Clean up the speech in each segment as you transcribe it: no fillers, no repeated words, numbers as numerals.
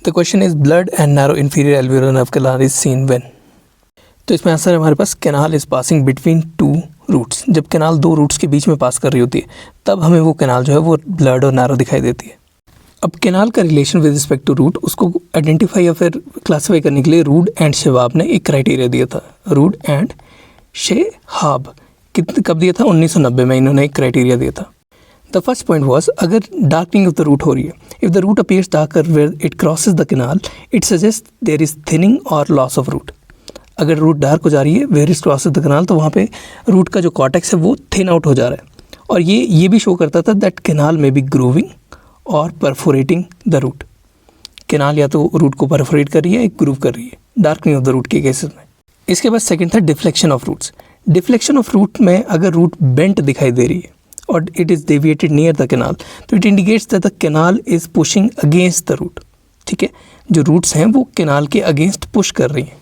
The question is blood and narrow inferior alveolar nerve canal is seen when. तो इसमें answer है हमारे पास canal is passing between two roots. जब canal दो रूट्स के बीच में पास कर रही होती है तब हमें वो कैनाल जो है वो ब्लड और नैरो दिखाई देती है। अब कैनाल का relation with respect to root, उसको आइडेंटिफाई या फिर क्लासीफाई करने के लिए रूड एंड शेवाब ने एक क्राइटेरिया दिया था। रूड एंड शेहाब कब दिया था? 1990 में इन्होंने एक क्राइटेरिया दिया था। द फर्स्ट पॉइंट वॉज, अगर डार्कनिंग ऑफ द रूट हो रही है, if the root appears darker where it crosses the canal it suggest there is thinning और लॉस ऑफ रूट। अगर रूट डार्क हो जा रही है where is crosses the canal, तो वहाँ पे रूट का जो कॉर्टेक्स है वो थिन आउट हो जा रहा है। और ये भी शो करता था दैट कैनाल में बी ग्रूविंग और परफोरेटिंग द रूट। कैनाल या तो रूट को परफोरेट कर रही है, एक ग्रूव कर रही है डार्कनिंग ऑफ द रूट के केसेस में। इसके बाद सेकंड था deflection of roots. Deflection of root में अगर रूट बेंट दिखाई दे रही है और it is deviated near the canal, तो it indicates that the canal is pushing against the root. ठीक है, जो रूट्स हैं वो कैनाल के अगेंस्ट पुश कर रही हैं।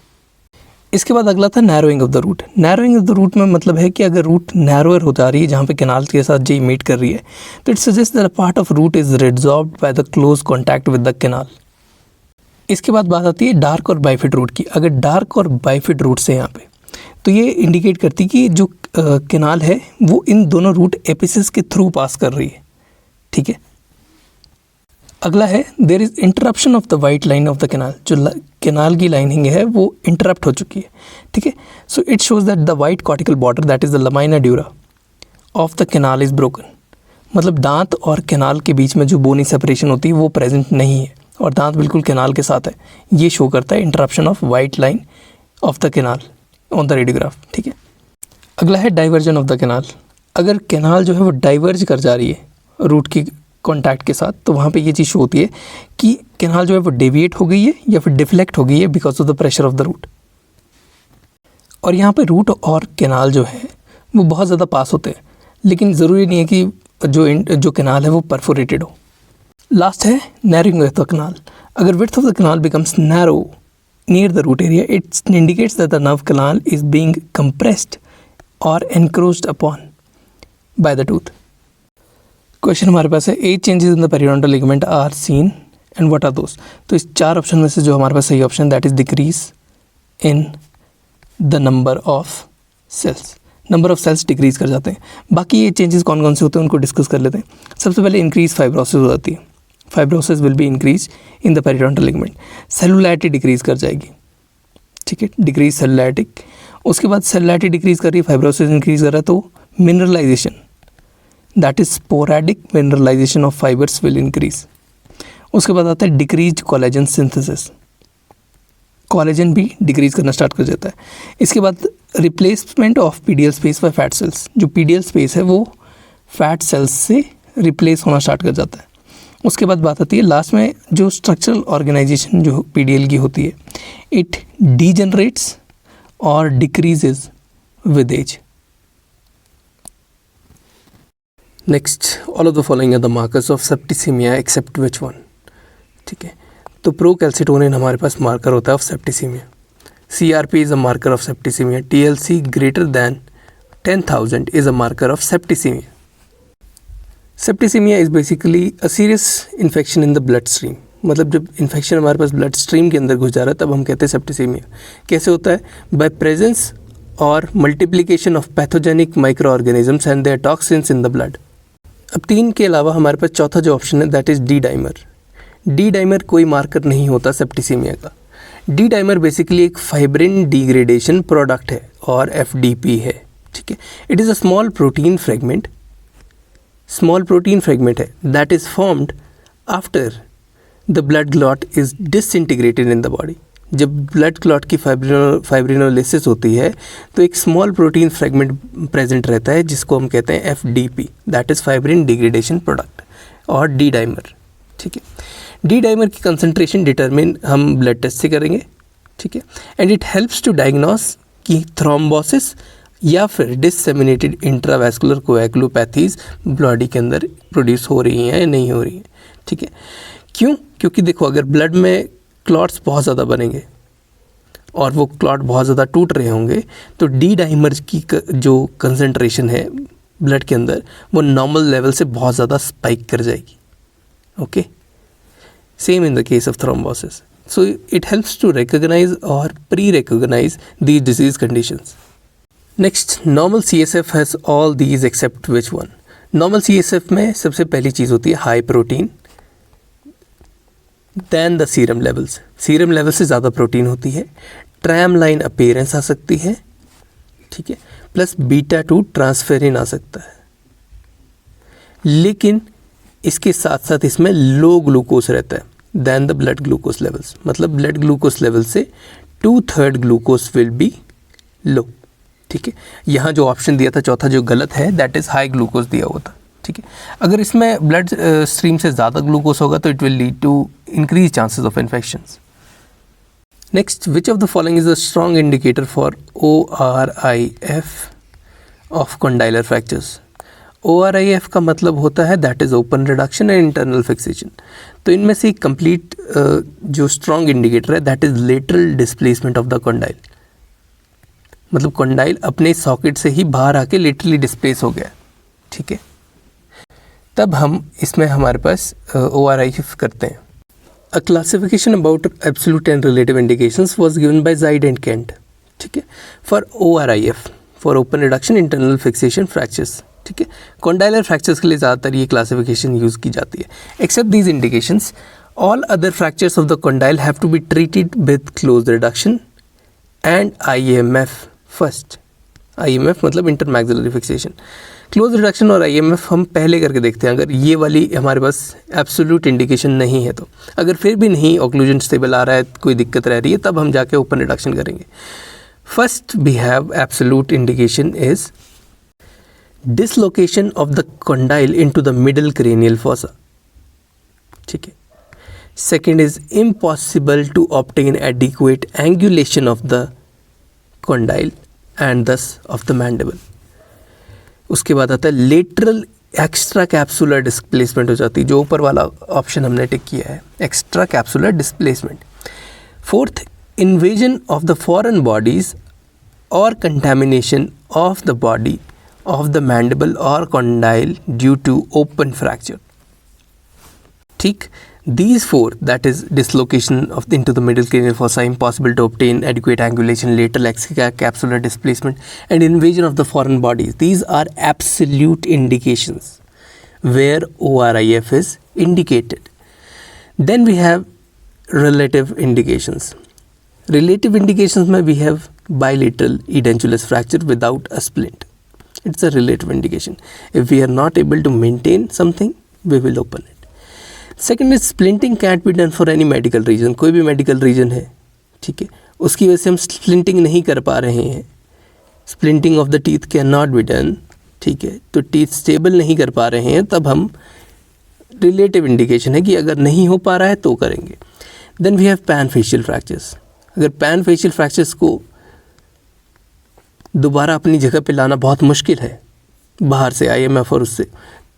इसके बाद अगला था narrowing of the root. Narrowing of the root में मतलब है कि अगर रूट नैरोअर हो जा रही है जहाँ पे कैनाल के साथ जी मीट कर रही है, तो it suggest that a part of root is resorbed by the close contact with the canal. इसके बाद बात आती है डार्क और बाइफिड रूट की। अगर डार्क और बाइफिड रूट से यहाँ पे, तो ये इंडिकेट करती कि जो कैनाल है वो इन दोनों रूट एपिसेस के थ्रू पास कर रही है। ठीक है, अगला है there is interruption of the white line of the canal. जो कैनाल की लाइनिंग है वो इंटरप्ट हो चुकी है। ठीक है, so it shows that the white cortical border that is the lamina dura of the canal is broken. मतलब दांत और कैनाल के बीच में जो बोनी सेपरेशन होती है वो प्रेजेंट नहीं है और दांत बिल्कुल कैनाल के साथ है। ये शो करता है interruption of white line of the canal on the radiograph. ठीक है, अगला है डाइवर्जन ऑफ द कैनाल। अगर कैनाल जो है वो डाइवर्ज कर जा रही है रूट की कॉन्टैक्ट के साथ, तो वहाँ पे ये चीज़ शो होती है कि कैनाल जो है वो डेविएट हो गई है या फिर डिफ्लेक्ट हो गई है because of the pressure of the root. और यहाँ पे रूट और कैनाल जो है वो बहुत ज़्यादा पास होते हैं, लेकिन ज़रूरी नहीं है कि जो कैनाल है वो परफोरेटेड हो। लास्ट है नैरोइंग ऑफ द कैनाल। अगर width of the canal becomes narrow near the root area, it indicates that the nerve canal is being compressed or encroached upon by the tooth. Question हमारे पास है 8 changes in the periodontal ligament are seen and what are those? तो इस 4 option में से जो हमारे पास सही option that is decrease in the number of cells. Number of cells decrease कर जाते हैं। बाकी ये चेंजेस कौन कौन से होते हैं उनको डिस्कस कर लेते हैं। सबसे पहले इंक्रीज फाइब्रोसिस हो जाती है। Fibrosis will be increase in the periodontal ligament. Cellularity decrease कर जाएगी। ठीक है, डिक्रीज सेलुलैरिटी। उसके बाद सेलुलैरिटी डिक्रीज कर रही है, फाइब्रोसिस इंक्रीज कर रहा है, तो mineralisation that is sporadic mineralisation of fibres will increase. उसके बाद आता है डिक्रीज कोलेजन सिंथेसिस। कोलेजन भी डिक्रीज करना स्टार्ट कर देता है। इसके बाद replacement of PDL space by fat cells. जो पीडियल स्पेस है वो फैट सेल्स से रिप्लेस होना स्टार्ट कर जाता है। उसके बाद बात आती है लास्ट में जो स्ट्रक्चरल ऑर्गेनाइजेशन जो पीडीएल की होती है, इट डीजनरेट्स और decreases with age. Next, all of the following are the markers of septicaemia except which one. ठीक है, तो प्रोकैल्सिटोनिन हमारे पास मार्कर होता है of septicaemia. CRP is a marker of septicaemia. TLC greater than 10,000 is a marker of septicaemia. Septicaemia is basically a serious infection in the blood stream. मतलब जब infection हमारे पास ब्लड स्ट्रीम के अंदर घुस जा रहा है तब हम कहते हैं सेप्टिसीमिया। कैसे होता है? बाय प्रेजेंस और multiplication of pathogenic micro organisms and their toxins in the blood. अब 3 के अलावा हमारे पास चौथा जो ऑप्शन है that is D dimer. D dimer कोई मार्कर नहीं होता सेप्टिसीमिया का। डी डाइमर बेसिकली एक फाइब्रिन डिग्रेडेशन प्रोडक्ट है और FDP है। ठीक है, it is a small protein fragment है that is formed after the blood clot is disintegrated in the body. जब ब्लड क्लॉट की फाइब्रिनोलिसिस होती है तो एक स्मॉल प्रोटीन फ्रेगमेंट प्रेजेंट रहता है जिसको हम कहते हैं FDP that is fibrin degradation product और डी डाइमर। ठीक है, डी डाइमर की कंसंट्रेशन डिटरमिन हम ब्लड टेस्ट से करेंगे। ठीक है, and it helps to diagnose कि थ्रोम्बोसिस या फिर डिससेमिनेटेड इंट्रावैस्कुलर कोएगुलोपैथीज बॉडी के अंदर प्रोड्यूस हो रही हैं या नहीं हो रही हैं। ठीक है, क्यों? क्योंकि देखो अगर ब्लड में क्लॉट्स बहुत ज़्यादा बनेंगे और वो क्लॉट बहुत ज़्यादा टूट रहे होंगे तो डी डाइमर की जो कंसंट्रेशन है ब्लड के अंदर वो नॉर्मल लेवल से बहुत ज़्यादा स्पाइक कर जाएगी। Okay, Same in the case of thrombosis. So it helps to recognize or pre-recognize these disease conditions. Next, normal CSF has all these except which one? Normal CSF में सबसे पहली चीज़ होती है high protein than the serum levels. Serum level से ज़्यादा protein होती है. ट्रैम लाइन अपीयरेंस आ सकती है, ठीक है, प्लस बीटा 2 ट्रांसफेरिन आ सकता है. लेकिन इसके साथ साथ इसमें लो ग्लूकोज रहता है than the blood glucose levels. मतलब ब्लड ग्लूकोज लेवल से 2/3 ग्लूकोज विल बी लो. ठीक है, यहाँ जो ऑप्शन दिया था चौथा जो गलत है दैट इज़ हाई ग्लूकोज दिया हुआ था. ठीक है, अगर इसमें ब्लड स्ट्रीम से ज़्यादा ग्लूकोज होगा तो it will lead to increase chances of infections. Next, which of the following is a strong indicator for ORIF of condylar fractures. ORIF का मतलब होता है that is open reduction and internal fixation. तो इनमें से complete जो strong indicator है that is lateral displacement of the condyle. मतलब कॉन्डाइल अपने सॉकेट से ही बाहर आके लेटरली डिस्प्लेस हो गया. ठीक है, तब हम इसमें हमारे पास ORIF करते हैं. A classification about absolute and relative indications was given by Zide and Kent. ठीक है, for ORIF for open reduction internal fixation fractures. ठीक है, कॉन्डाइलर फ्रैक्चर्स के लिए ज़्यादातर ये क्लासिफिकेशन यूज़ की जाती है. Except these indications all other fractures of the condyle have to be treated with close reduction and IMF first. IMF मतलब इंटरमैक्सिलरी फिक्सेशन. क्लोज रिडक्शन और IMF हम पहले करके देखते हैं. अगर ये वाली हमारे पास एब्सोल्यूट इंडिकेशन नहीं है तो, अगर फिर भी नहीं ऑक्लूजन स्टेबल आ रहा है, कोई दिक्कत रह रही है, तब हम जाके ओपन रिडक्शन करेंगे. First we have absolute indication is dislocation of the condyle into the middle cranial fossa. ठीक है. Second is impossible to obtain adequate angulation of the condyle and दस ऑफ द मैंडिबल. उसके बाद आता है lateral extra capsular displacement हो जाती है, जो ऊपर वाला ऑप्शन हमने टिक किया है, extra capsular displacement. Fourth, invasion of the foreign bodies और contamination of the body of the mandible और condyle due to open fracture. ठीक, these four, that is dislocation of into the middle cranial fossa, impossible to obtain adequate angulation, lateral extra capsular displacement and invasion of the foreign bodies, these are absolute indications where ORIF is indicated. Then we have relative indications. Relative indications में we have bilateral edentulous fracture without a splint. It's a relative indication. If we are not able to maintain something, we will open it. Second is splinting can't be done for any medical reason. कोई भी medical reason है, ठीक है, उसकी वजह से हम splinting नहीं कर पा रहे हैं. Splinting of the teeth can not be done. ठीक है, तो टीथ स्टेबल नहीं कर पा रहे हैं, तब हम रिलेटिव इंडिकेशन है कि अगर नहीं हो पा रहा है तो करेंगे. Then we have pan facial fractures. अगर पैन फेशियल फ्रैक्चर्स को दोबारा अपनी जगह पे लाना बहुत मुश्किल है बाहर से IMF और उससे,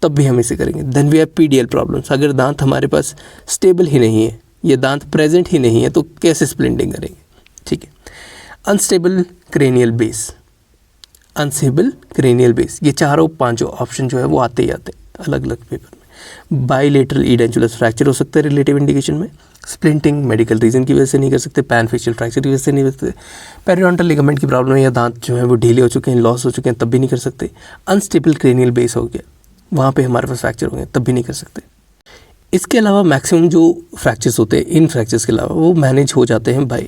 तब भी हम इसे करेंगे. Then we have PDL problems. अगर दांत हमारे पास स्टेबल ही नहीं है, ये दांत प्रेजेंट ही नहीं है, तो कैसे स्प्लिंटिंग करेंगे. ठीक है. Unstable cranial base, unstable cranial base, ये चारों पांचों ऑप्शन जो है वो आते ही आते हैं अलग अलग पेपर में. बाइलेटरल इडेंचुलस फ्रैक्चर हो सकता है रिलेटिव इंडिकेशन में. स्प्लिंटिंग मेडिकल रीजन की वजह से नहीं कर सकते. पैन फेशियल फ्रैक्चर की वजह से नहीं कर सकते. पेरिडोंटल लिगामेंट की प्रॉब्लम है या दांत जो है वो ढीले हो चुके हैं, लॉस हो चुके हैं, तब भी नहीं कर सकते. अनस्टेबल क्रेनियल बेस हो गया, वहाँ पे हमारे पास फ्रैक्चर होंगे, तब भी नहीं कर सकते. इसके अलावा मैक्सिमम जो फ्रैक्चर्स होते हैं, इन फ्रैक्चर्स के अलावा वो मैनेज हो जाते हैं by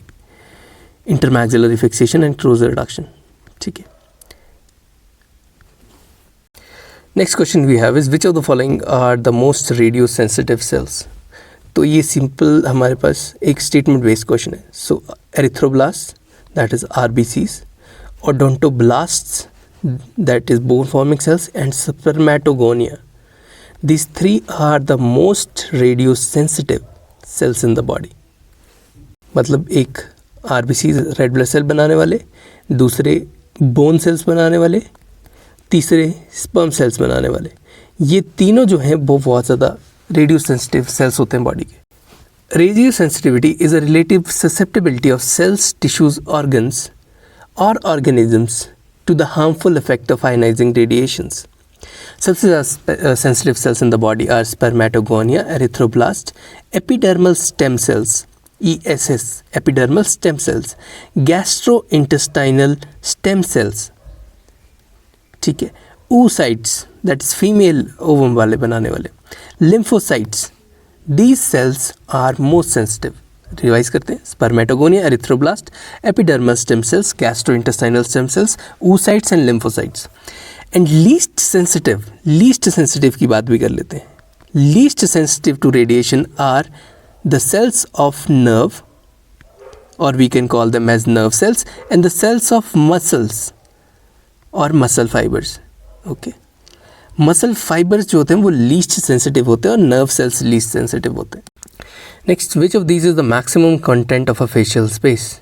intermaxillary fixation and close reduction. ठीक है. Next question we have is which of the following are the most radio sensitive cells. तो ये सिंपल हमारे पास एक स्टेटमेंट बेस्ड क्वेश्चन है. So erythroblast that is RBCs, odontoblasts that is bone forming cells, and spermatogonia. These three are the most radiosensitive cells in the body. मतलब एक RBC red blood cell बनाने वाले, दूसरे bone cells बनाने वाले, तीसरे sperm cells बनाने वाले, ये तीनों जो हैं वो बहुत ज़्यादा रेडियो सेंसिटिव सेल्स होते हैं बॉडी के. Radio sensitivity is a relative susceptibility of cells, tissues, organs और organisms to the harmful effect of ionizing radiations. सबसे ज़्यादा sensitive cells in the body are spermatogonia, erythroblast, epidermal stem cells ESS, epidermal stem cells, gastrointestinal stem cells, ठीक है, oocytes that is female ovum वाले बनाने वाले, lymphocytes, these cells are most sensitive. Revise करते हैं. Spermatogonia, erythroblast, epidermal stem cells, gastrointestinal stem sales, oocytes and lymphocytes. And least sensitive की बात भी कर लेते हैं. Least sensitive to radiation are the cells of nerve, और we can call them as nerve cells, and the cells of muscles और muscle fibres. Okay, muscle fibres जो होते हैं वो लीस्ट सेंसिटिव होते हैं और नर्व सेल्स लीस्ट सेंसिटिव होते हैं. Next, which of these is the maximum content of a facial space?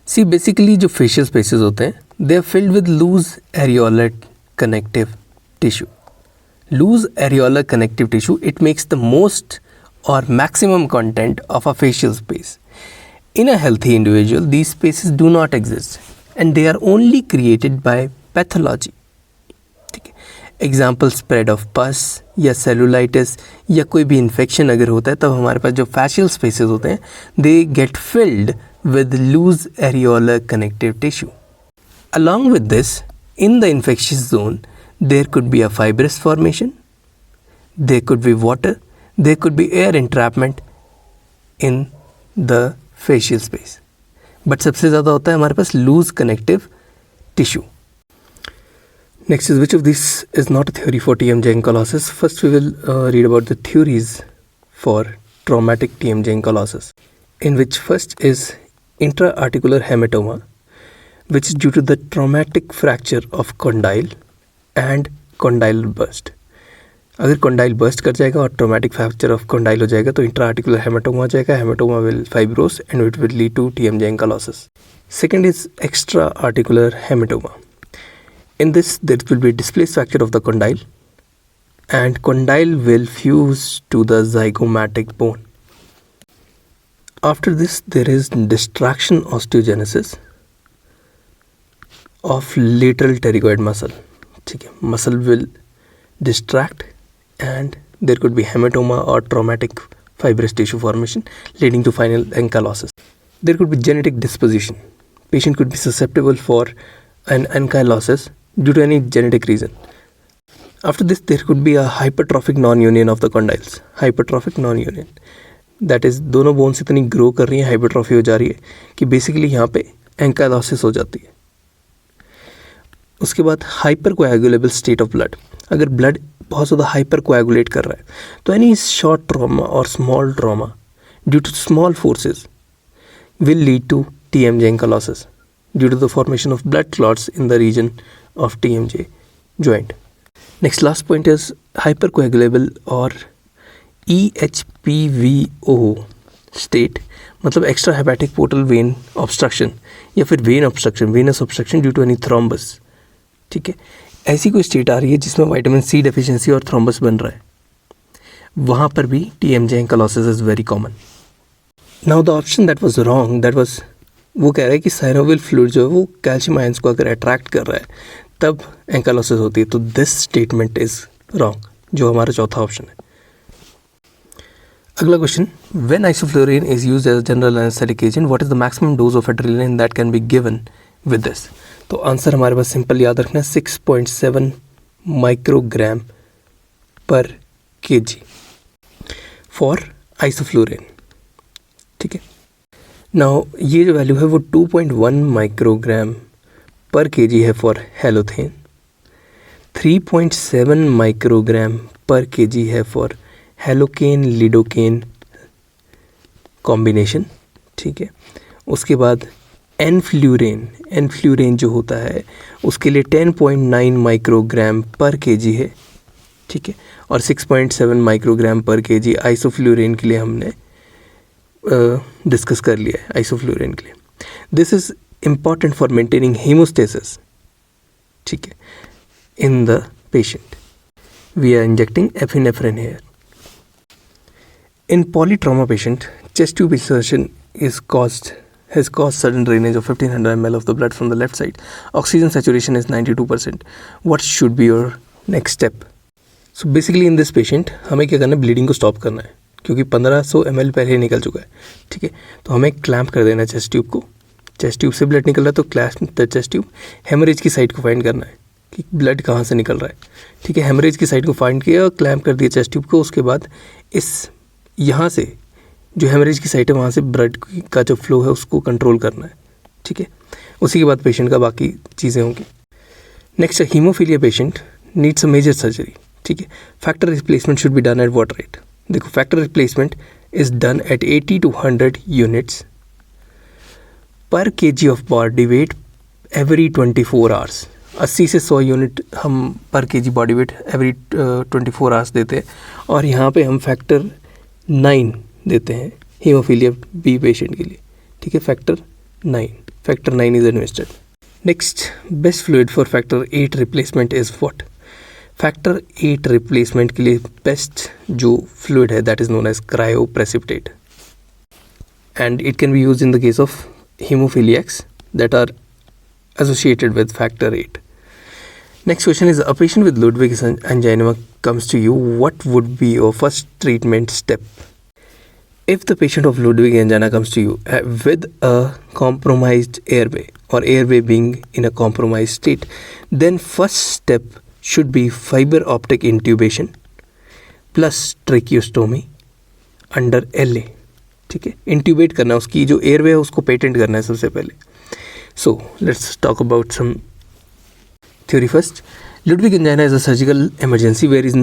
See basically जो फेशियल स्पेसेस होते हैं they are filled with loose areolar connective tissue. Loose areolar connective tissue, it makes the most or maximum content of a facial space. In a healthy individual, these spaces do not exist and they are only created by pathology. ठीक है, example spread of पस या cellulitis या कोई भी infection अगर होता है तब हमारे पास जो फेशियल स्पेसेस होते हैं they get field with loose areolar connective tissue. Along with this, in the infectious zone, there could be a fibrous formation, there could be water, there could be air entrapment in the facial space. But सबसे ज़्यादा होता है हमारे पास loose connective tissue. Next is, which of these is not a theory for TMJ ankylosis? First we will read about the theories for traumatic TMJ ankylosis, in which first is intra-articular hematoma, which is due to the traumatic fracture of condyle and condyle burst. अगर condyle burst कर जाएगा और traumatic fracture of condyle हो जाएगा तो intra-articular hematoma हो जाएगा. Hematoma will fibrose and it will lead to TMJ ankylosis. Second is extra-articular hematoma. In this, there will be displaced fracture of the condyle and condyle will fuse to the zygomatic bone. After this, there is distraction osteogenesis of lateral pterygoid muscle. ठीक है, muscle will distract and there could be hematoma or traumatic fibrous tissue formation leading to final ankylosis. There could be genetic disposition. Patient could be susceptible for an ankylosis due to any genetic reason. After this, there could be a hypertrophic non-union of the condyles. Hypertrophic non-union. That is, दोनों bones इतनी grow कर रही हैं, hypertrophy हो जा रही है कि बेसिकली यहाँ पे एंकाइलोसिस हो जाती है. उसके बाद hyper coagulable state of blood. अगर ब्लड बहुत ज़्यादा हाइपर कोएगुलेट कर रहा है तो एनी शॉर्ट ट्रॉमा और small trauma due to small forces will lead to TMJ ankylosis due to the formation of blood clots in the region of TMJ joint. Next, last point is hypercoagulable or EHPVO state, मतलब extra hepatic portal vein obstruction या फिर vein obstruction, venous obstruction due to any thrombus. ठीक है, ऐसी कोई state आ रही है जिसमें विटामिन सी डेफिशिएंसी और थ्रोम्बस बन रहा है, वहाँ पर भी TMJ ankylosis is very common. Now the option that was wrong, that was, वो कह रहा है कि साइनोवियल फ्लूइड जो है वो कैल्शियम आयंस को अगर अट्रैक्ट कर रहा है तब एंकाइलोसिस होती है. तो दिस स्टेटमेंट इज़ रॉन्ग, जो हमारा चौथा ऑप्शन है. अगला question, when isoflurane is used as a general anaesthetic agent, what is the maximum dose of adrenaline that can be given with this? तो आंसर हमारे पास सिंपल याद रखना है, 6.7 माइक्रोग्राम पर kg फॉर आइसोफ्लोरिन. ठीक है, नाउ ये जो वैल्यू है वो 2.1 माइक्रोग्राम पर kg है फॉर हेलोथेन, 3.7 माइक्रोग्राम पर kg है फॉर हेलोकेन लिडोकेन कॉम्बिनेशन. ठीक है, उसके बाद एनफ्लूरेन जो होता है उसके लिए 10.9 माइक्रोग्राम पर kg है. ठीक है, और 6.7 माइक्रोग्राम पर kg आइसोफ्लूरेन के लिए हमने डिस्कस कर लिया है. आइसोफ्लूरेन के लिए this is important for maintaining haemostasis. ठीक है, in the patient we are injecting epinephrine here. In polytrauma patient, chest tube insertion has caused sudden drainage of 1500 ml of the blood from the left side. Oxygen saturation is 92%. What should be your next step, so basically in this patient हमें क्या करना है, bleeding को stop करना है क्योंकि 1500 ml पहले ही निकल चुका है, ठीक है। तो हमें क्लैम्प कर देना है चेस्ट ट्यूब को, चेस्ट ट्यूब से ब्लड निकल रहा है तो clamp the chest tube, haemorrhage की साइड को फाइंड करना है कि ब्लड कहाँ से निकल रहा है, ठीक है। हेमरेज की साइड को फाइंड किया और क्लैम्प कर दिया चेस्ट ट्यूब को। उसके बाद इस यहाँ से जो हेमरेज की साइड है वहाँ से ब्लड का जो फ्लो है उसको कंट्रोल करना है, ठीक है। उसी के बाद पेशेंट का बाकी चीज़ें होंगी। Next, haemophilia patient needs a major surgery, ठीक है। Factor replacement should be done at what rate? देखो, factor replacement is done at 80 to 100 units per kg of body weight every 24 hours. 80 से 100 यूनिट हम per kg body weight every 24 hours देते हैं और यहाँ पे हम फैक्टर 9 देते हैं हीमोफीलिया बी पेशेंट के लिए, ठीक है। Factor 9 is administered. Next, best fluid for factor 8 replacement is what? Factor 8 replacement के लिए बेस्ट जो फ्लूइड है that is known as cryoprecipitate and it can be use in the case of hemophiliacs that are associated with factor 8. Next question is, a patient with Ludwig's angina comes to you, what would be your first treatment step? If the patient of Ludwig angina comes to you with a compromised airway or airway being in a compromised state, then first step should be fiber optic intubation plus tracheostomy under LA, ठीक है। Intubate करना, उसकी जो airway है उसको patent करना है सबसे पहले। So let's talk about some theory first. Ludwig angina is a surgical emergency wherein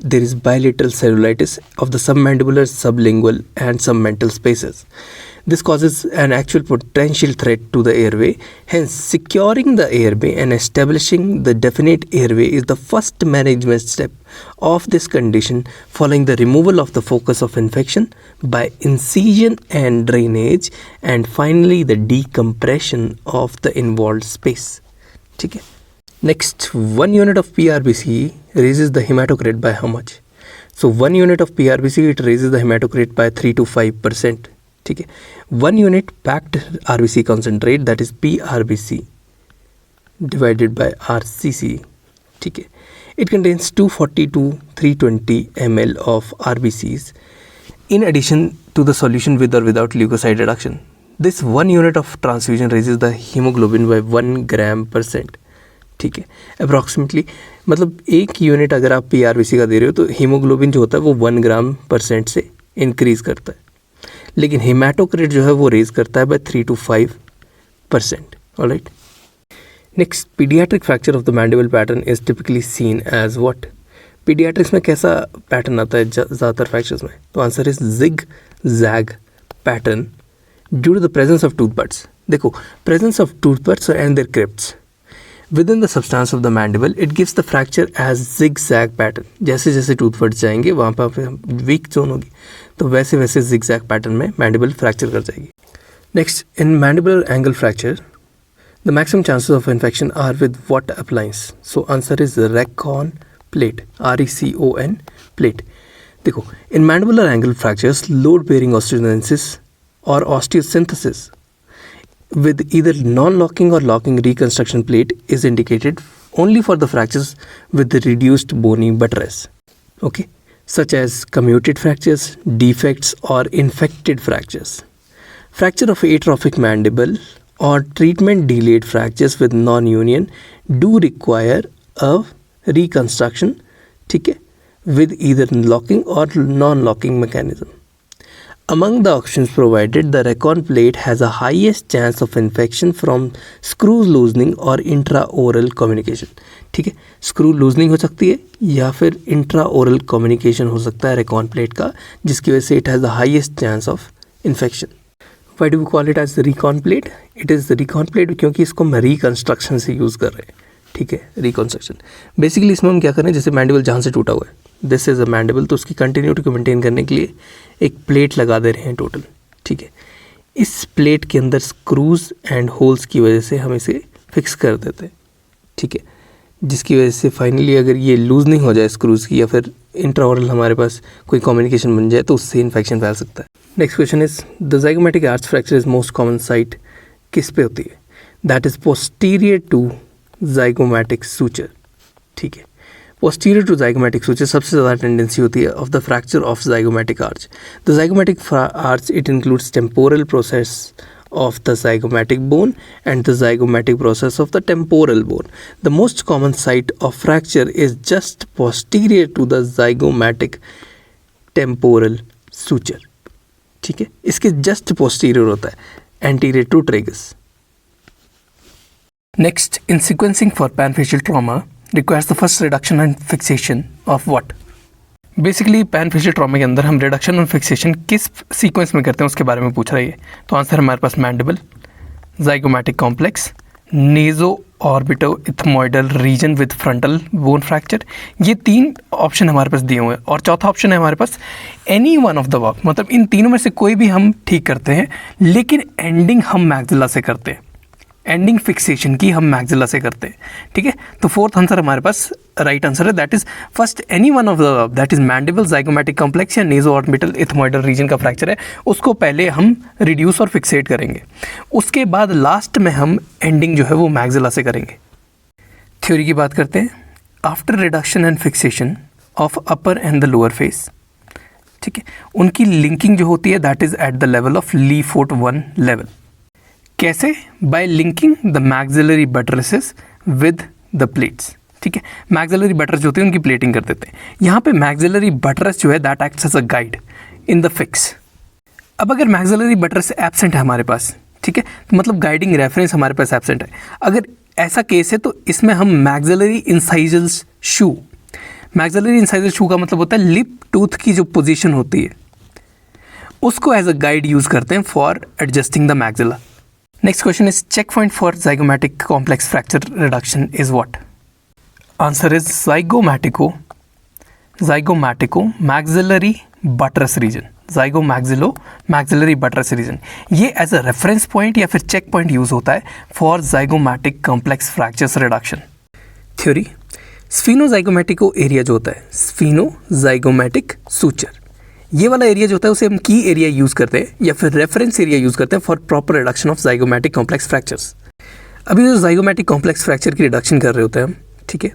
there is bilateral cellulitis of the submandibular, sublingual and submental spaces. This causes an actual potential threat to the airway. Hence, securing the airway and establishing the definite airway is the first management step of this condition, following the removal of the focus of infection by incision and drainage, and finally the decompression of the involved space. ठीक है। Next, 1 unit of PRBC raises the hematocrit by how much? So 1 unit of PRBC, it raises the hematocrit by 3 to 5%. ठीक है। 1 unit packed RBC concentrate, that is PRBC divided by RCC, ठीक है। It contains 240 to 320 ml of RBCs in addition to the solution with or without leukocyte reduction. This 1 unit of transfusion raises the hemoglobin by 1 gram%, ठीक है। Approximately मतलब 1 unit अगर आप PRBC का दे रहे हो तो हीमोग्लोबिन जो होता है वो 1 gram% से इंक्रीज़ करता है, लेकिन हेमाटोक्रिट जो है वो रेज करता है by 3 to 5%। Alright. Next, paediatric fracture of the mandible pattern is typically seen as what? Paediatrics में कैसा पैटर्न आता है ज़्यादातर फ्रैक्चर्स में? तो answer is zigzag pattern due to the presence of tooth buds. देखो, presence of tooth buds and their crypts within the substance of the mandible, it gives the fracture as zigzag pattern. जैसे जैसे tooth buds जाएंगे वहाँ पर week zone होगी, तो वैसे वैसे zigzag पैटर्न में मैंडिबल फ्रैक्चर कर जाएगी। Next, in mandibular angle fracture the maximum chances of infection are with what appliance? So answer is recon plate, RECON plate. देखो, in mandibular angle fractures load bearing osteogenesis और osteosynthesis with either non-locking or locking reconstruction plate is indicated only for the fractures with the reduced bony buttress, okay, such as comminuted fractures, defects or infected fractures. Fracture of atrophic mandible or treatment delayed fractures with non-union do require a reconstruction, ठीक है, with either locking or non-locking mechanism. Among the options provided, the Recon plate has a highest chance of infection from screw loosening or intraoral communication. ठीक है, screw loosening हो सकती है या फिर इंट्राओरल communication हो सकता है रेकॉन प्लेट का, जिसकी वजह से it has the highest chance of infection. Why do we call it as the recon plate? It is the recon plate क्योंकि इसको हम रिकन्स्ट्रक्शन से यूज़ कर रहे हैं, ठीक है, रिकन्स्ट्रक्शन। बेसिकली इसमें हम क्या कर रहे हैं, जैसे मैंडिबल जहाँ से टूटा हुआ है, दिस इज़ अ मैंडिबल, तो उसकी कंटिन्यूटी को मेंटेन करने के लिए एक प्लेट लगा दे रहे हैं टोटल, ठीक है। इस प्लेट के अंदर स्क्रूज एंड होल्स की वजह से हम इसे फिक्स कर देते हैं, ठीक है, जिसकी वजह से फाइनली अगर ये लूज नहीं हो जाए स्क्रूज की या फिर इंट्राओरल हमारे पास कोई कम्युनिकेशन बन जाए तो उससे इन्फेक्शन फैल सकता है। Next question is, the zygomatic arch fracture is most common site किस पे होती है? That is posterior to zygomatic suture, ठीक है। पोस्टीरियर टू zygomatic suture सबसे ज़्यादा टेंडेंसी होती है of the fracture of zygomatic arch. The zygomatic arch it includes temporal process of the zygomatic bone and the zygomatic process of the temporal bone. The most common site of fracture is just posterior to the zygomatic temporal suture. ठीक है, इसके just posterior होता है, anterior to tragus. Next, in sequencing for panfacial trauma requires the first reduction and fixation of what? Basically panfacial trauma के अंदर हम reduction और fixation किस सीक्वेंस में करते हैं उसके बारे में पूछ रही है. तो आंसर हमारे पास mandible, zygomatic complex, naso orbito ethmoidal region with frontal bone fracture. ये 3 ऑप्शन हमारे पास दिए हुए हैं और चौथा ऑप्शन है हमारे पास any one of the above. मतलब इन तीनों में से कोई भी हम ठीक करते हैं, लेकिन एंडिंग हम मैक्सिला से करते हैं. एंडिंग फिक्सेशन की हम मैक्सिला से करते हैं. ठीक है, तो फोर्थ आंसर हमारे पास राइट आंसर है, that is first any one of the, that is mandible, zygomatic complex या नेजो ऑर्बिटल इथमोइडल रीजन का फ्रैक्चर है, उसको पहले हम रिड्यूस और फिक्सेट करेंगे. उसके बाद लास्ट में हम एंडिंग जो है वो मैक्सिला से करेंगे. थ्योरी की बात करते हैं. After reduction and fixation of upper and the lower face, ठीक है, उनकी लिंकिंग जो होती है that is at the level of Le Fort 1 level. कैसे? By linking the maxillary buttresses with the plates. ठीक है, मैक्सिलरी बटरेस जो होती है उनकी प्लेटिंग कर देते हैं. यहाँ पे मैक्सिलरी बटरेस जो है that acts as a guide in the fix. अब अगर मैक्सिलरी बटरेस एब्सेंट है हमारे पास, ठीक है, तो मतलब गाइडिंग रेफरेंस हमारे पास एब्सेंट है. अगर ऐसा केस है तो इसमें हम मैक्सिलरी इंसाइजर्स शू, मैक्सिलरी इंसाइजर शू का मतलब होता है लिप टूथ की जो पोजीशन होती है उसको एज अ गाइड यूज़ करते हैं for adjusting the maxilla. Next question is check point for zygomatic complex fracture reduction is what? Answer is zygomatico maxillary buttress region. maxillary buttress region. ये as a reference point या फिर check point use होता है for zygomatic complex fractures reduction. Theory. Sphenozygomatic area जो होता है sphenozygomatic suture, ये वाला एरिया जो होता है उसे हम की एरिया यूज़ करते हैं या फिर रेफरेंस एरिया यूज़ करते हैं for proper reduction of zygomatic complex fractures. अभी जो zygomatic कॉम्प्लेक्स फ्रैक्चर की रिडक्शन कर रहे होते हैं हम, ठीक है,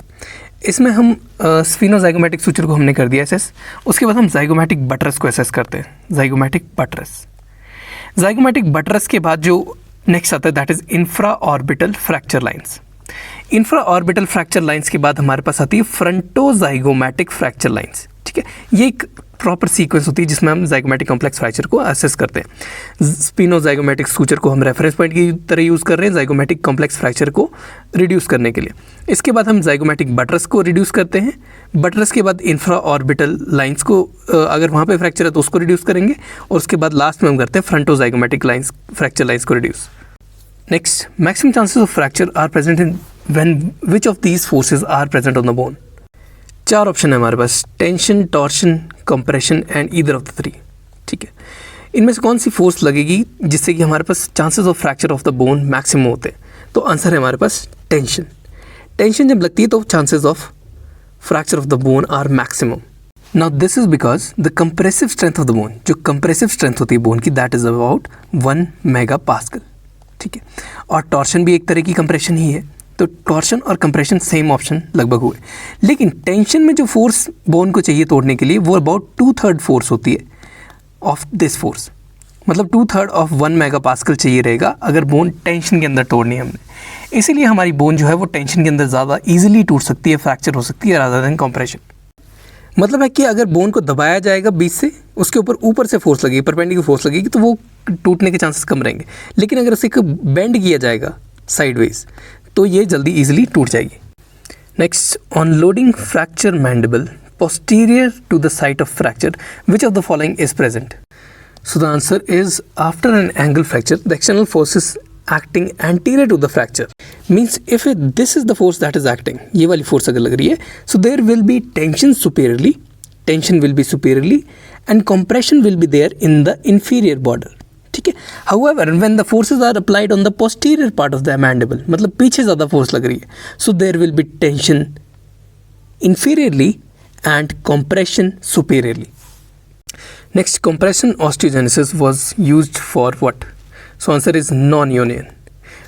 इसमें हम स्फीनोजाइगोमैटिक सूचर को हमने कर दिया एसेस. उसके बाद हम zygomatic बटरस को एसेस करते हैं. zygomatic बटरस के बाद जो नेक्स्ट आता है that is infra orbital fracture lines. Infra orbital fracture lines के बाद हमारे पास आती है फ्रंटोजाइगोमैटिक फ्रैक्चर लाइन्स. ठीक है, ये एक प्रॉपर सीक्वेंस होती है जिसमें हम zygomatic कॉम्प्लेक्स फ्रैक्चर को असेस करते हैं. स्पिनोजाइगोमैटिक सूचर को हम रेफरेंस पॉइंट की तरह यूज़ कर रहे हैं zygomatic कॉम्प्लेक्स फ्रैक्चर को रिड्यूस करने के लिए. इसके बाद हम zygomatic बटरस को रिड्यूस करते हैं. बटरस के बाद इंफ्रा ऑर्बिटल लाइन्स को अगर वहाँ पे फ्रैक्चर है तो उसको रिड्यूस करेंगे और उसके बाद लास्ट में हम करते हैं फ्रंटोजाइगोमैटिक लाइन्स फ्रैक्चर लाइन्स को reduce. Next, maximum chances of fracture are present in when which of these forces are present on the bone. 4 option है हमारे पास, tension, torsion, compression and either of the 3. ठीक है, इनमें से कौन सी force लगेगी जिससे कि हमारे पास chances of fracture of the bone maximum होते हैं. तो आंसर है हमारे पास टेंशन. टेंशन जब लगती है तो chances of fracture of the bone are maximum. Now this is because the compressive strength of the bone, जो कंप्रेसिव स्ट्रेंथ होती है बोन की दैट इज अबाउट 1 मेगापास्कल. ठीक है, और टॉर्शन भी एक तरह की कंप्रेशन ही है. तो टॉर्शन और कंप्रेशन सेम ऑप्शन लगभग हुए. लेकिन टेंशन में जो फोर्स बोन को चाहिए तोड़ने के लिए वो अबाउट 2/3 फोर्स होती है ऑफ दिस फोर्स. मतलब 2/3 ऑफ 1 मेगापास्कल चाहिए रहेगा अगर बोन टेंशन के अंदर तोड़नी है हमने. इसीलिए हमारी बोन जो है वो टेंशन के अंदर ज़्यादा ईजिली टूट सकती है, फ्रैक्चर हो सकती है रादर देन कंप्रेशन. मतलब है कि अगर बोन को दबाया जाएगा बीच से, उसके ऊपर से फोर्स लगेगी, परपेंडिकुलर फोर्स लगेगी, तो वो टूटने के चांसेस कम रहेंगे. लेकिन अगर उसे बेंड किया जाएगा साइडवेज तो ये जल्दी इजीली टूट जाएगी. Next, on loading fracture mandible posterior to the site of fracture, which of the following is present? So the answer is, after an angle fracture, the external force is acting anterior to the fracture. Means if this is the force that is acting, ये वाली force अगर लग रही है, so there will be tension will be superiorly and compression will be there in the inferior border. ठीक है. However, when the forces are applied on the posterior part of the mandible, मतलब पीछे ज़्यादा force लग रही है, so there will be tension inferiorly and compression superiorly. Next, compression osteogenesis was used for what? So answer is non-union.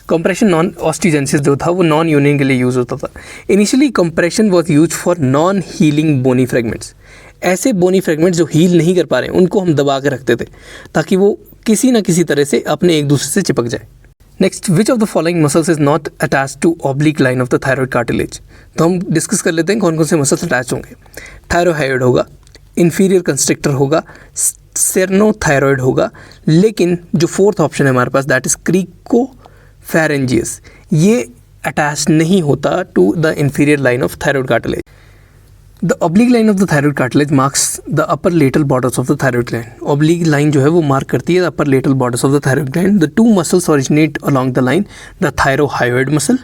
Compression non osteogenesis जो था वो non union के लिए यूज़ होता था। Initially compression was use for non healing bony fragments. ऐसे bony fragments जो heal नहीं कर पा रहे हैं उनको हम दबा के रखते थे ताकि वो किसी ना किसी तरह से अपने एक दूसरे से चिपक जाए। Next, which of the following muscles is not attach to oblique line of the thyroid cartilage. तो हम डिस्कस कर लेते हैं कौन कौन से मसल्स अटैच होंगे। थायरोहाइड होगा, इन्फीरियर कंस्ट्रिक्टर होगा, स्टेर्नोथायरॉइड होगा, लेकिन जो फोर्थ ऑप्शन है हमारे पास दैट इज क्रिकोफेरेंजियस, ये अटैच नहीं होता to the inferior line of thyroid cartilage. The oblique line of the thyroid cartilage marks the upper lateral borders of the thyroid gland. Oblique line जो है वो मार्क करती है the upper lateral borders of the thyroid gland. The two muscles originate along the line, the thyrohyoid muscle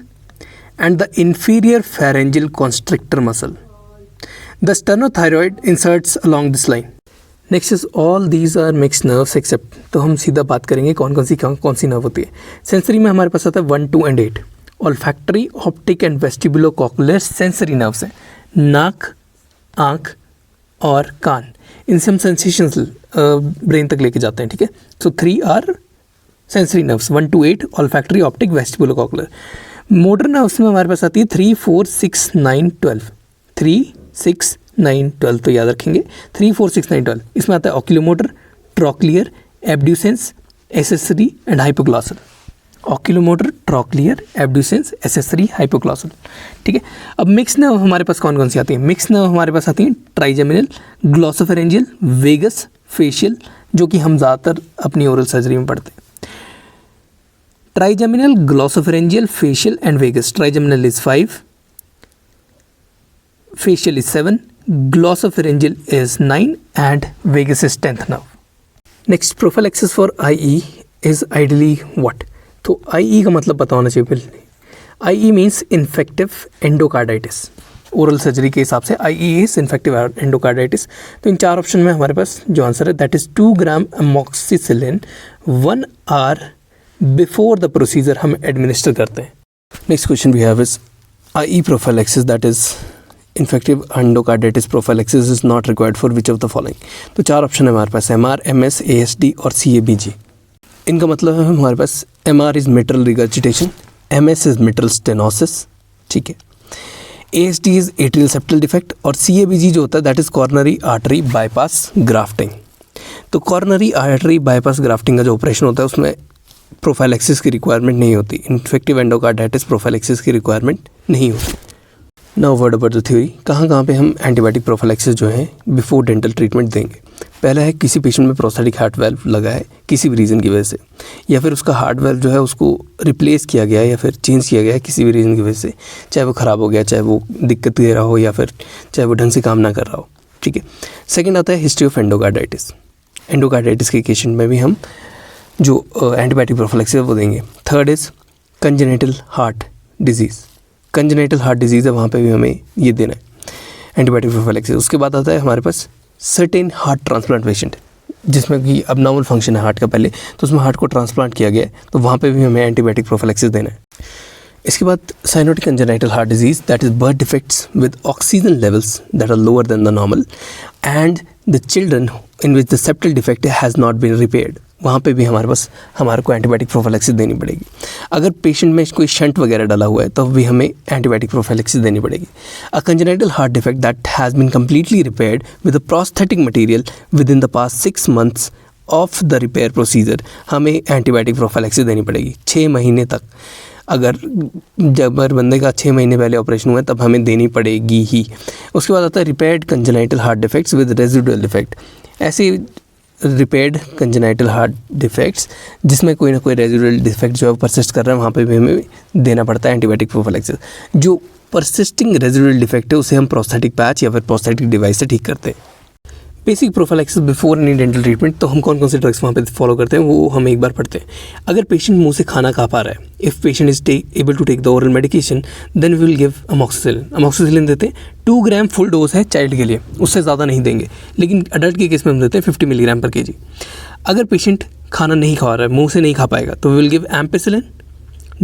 and the inferior pharyngeal constrictor muscle. The sternothyroid inserts along this line. Next is all these are mix nerves except. तो हम सीधा बात करेंगे कौन कौन सी nerve होती है। Sensory में हमारे पास आता है 1, 2 and 8। Olfactory, optic and vestibulo cochlear sensory nerves हैं। नाक, आँख और कान, इनसे हम सेंसेशंस ब्रेन तक लेके जाते हैं, ठीक है। So 3 are sensory nerves, 1 to 8, olfactory, optic, vestibulo cochlear. Motor nerves में हमारे पास आती है 3, 4, 6, 9, 12। 3, 6, 9, 12 तो याद रखेंगे। 3, 4, 6, 9, 12 इसमें आता है oculomotor, trochlear, abducens, accessory and hypoglossal. Oculomotor, trochlear, abducens, accessory, hypoglossal, ठीक है। अब मिक्स नर्व हमारे पास कौन कौन सी आती है। मिक्स नर्व हमारे पास आती है ट्राइजेमिनल, ग्लॉसोफेरेंजियल, वेगस, फेशियल, जो कि हम ज़्यादातर अपनी ओरल सर्जरी में पढ़ते हैं। Trigeminal, glossopharyngeal, facial and vagus. Trigeminal is 5, facial is 7, glossopharyngeal is 9 and vagus is 10th nerve. Next, prophylaxis for IE is ideally what. तो आईई का मतलब पता होना चाहिए पहले। IE means infective endocarditis. Oral surgery के हिसाब से आईई इज इन्फेक्टिव एंडोकार्डाइटिस। तो इन 4 ऑप्शन में हमारे पास जो आंसर है that is 2 gram amoxicillin 1 hour before the procedure हम एडमिनिस्टर करते हैं। Next question we have is IE prophylaxis that is infective endocarditis prophylaxis is not required for which of the following. तो 4 option है हमारे पास, MR, MS, ASD और CABG। इनका मतलब है हमारे पास MR is mitral regurgitation, MS is mitral stenosis, ठीक है। ASD is atrial septal defect और CABG जो होता है that is coronary artery bypass grafting. तो कॉर्नरी आर्टरी बाईपास ग्राफ्टिंग का जो ऑपरेशन होता है उसमें प्रोफाइलैक्सिस की रिक्वायरमेंट नहीं होती। इन्फेक्टिव एंडोकार्डाइटिस प्रोफाइलैक्सिस की रिक्वायरमेंट नहीं होती। Now word about the theory, कहाँ पे हम एंटीबायोटिक प्रोफिलैक्सिस जो है बिफोर डेंटल ट्रीटमेंट देंगे। पहला है किसी पेशेंट में प्रोस्थेटिक हार्ट वाल्व लगा है किसी भी रीज़न की वजह से, या फिर उसका हार्ट वाल्व जो है उसको रिप्लेस किया गया है या फिर चेंज किया गया है किसी भी रीज़न की वजह से, चाहे वो ख़राब हो गया, चाहे वो दिक्कत दे रहा हो या फिर चाहे वो ढंग से काम ना कर रहा हो, ठीक है। सेकेंड आता है हिस्ट्री ऑफ एंडोकार्डाइटिस। एंडोकार्डाइटिस के पेशेंट में भी हम जो एंटीबायोटिक प्रोफिलैक्सिस वो देंगे। Third is congenital heart disease. Congenital heart disease है, वहाँ पे भी हमें ये देना है एंटीबायोटिक प्रोफिलैक्सिस। उसके बाद आता है हमारे पास सर्टेन हार्ट ट्रांसप्लांट पेशेंट जिसमें कि अबनॉर्मल फंक्शन है हार्ट का पहले, तो उसमें हार्ट को ट्रांसप्लांट किया गया है, तो वहाँ पे भी हमें एंटीबायोटिक प्रोफिलैक्सिस देना है। इसके बाद cyanotic congenital heart disease that is birth defects with oxygen levels that are lower than the normal and the children in which the septal defect has not been repaired. वहाँ पे भी हमारे को antibiotic prophylaxis देनी पड़ेगी। अगर patient में कोई शंट वगैरह डाला हुआ है तो भी हमें एंटीबायोटिक प्रोफिलैक्सिस देनी पड़ेगी। A congenital heart defect that has been completely repaired with a prosthetic material with in the past 6 months of the repair procedure, हमें एंटीबायोटिक प्रोफिलैक्सिस देनी पड़ेगी 6 महीने तक। अगर जब बंदे का 6 महीने पहले ऑपरेशन हुआ है तब हमें देनी पड़ेगी ही। उसके बाद आता है repaired congenital heart defects with residual defect. ऐसे रिपेयर्ड कंजेनिटल हार्ट डिफेक्ट्स जिसमें कोई ना कोई रेजिडुअल डिफेक्ट जो है परसिस्ट कर रहा है, वहाँ पे भी हमें देना पड़ता है एंटीबायोटिक प्रोफिलैक्सिस। जो परसिस्टिंग रेजिडुअल डिफेक्ट है उसे हम प्रोस्थेटिक पैच या फिर प्रोस्थेटिक डिवाइस से ठीक करते हैं। Basic prophylaxis before any dental treatment, तो हम कौन कौन से ड्रग्स वहाँ पे फॉलो करते हैं वो हम एक बार पढ़ते हैं। अगर पेशेंट मुंह से खाना खा पा रहा है, if patient is able to take the oral medication then we will give amoxicillin. Amoxicillin देते हैं 2 ग्राम फुल डोज है चाइल्ड के लिए, उससे ज़्यादा नहीं देंगे, लेकिन अडल्ट के केस में हम देते हैं 50 मिलीग्राम पर kg। अगर पेशेंट खाना नहीं खा रहा है, मुँह से नहीं खा पाएगा, तो we will give ampicillin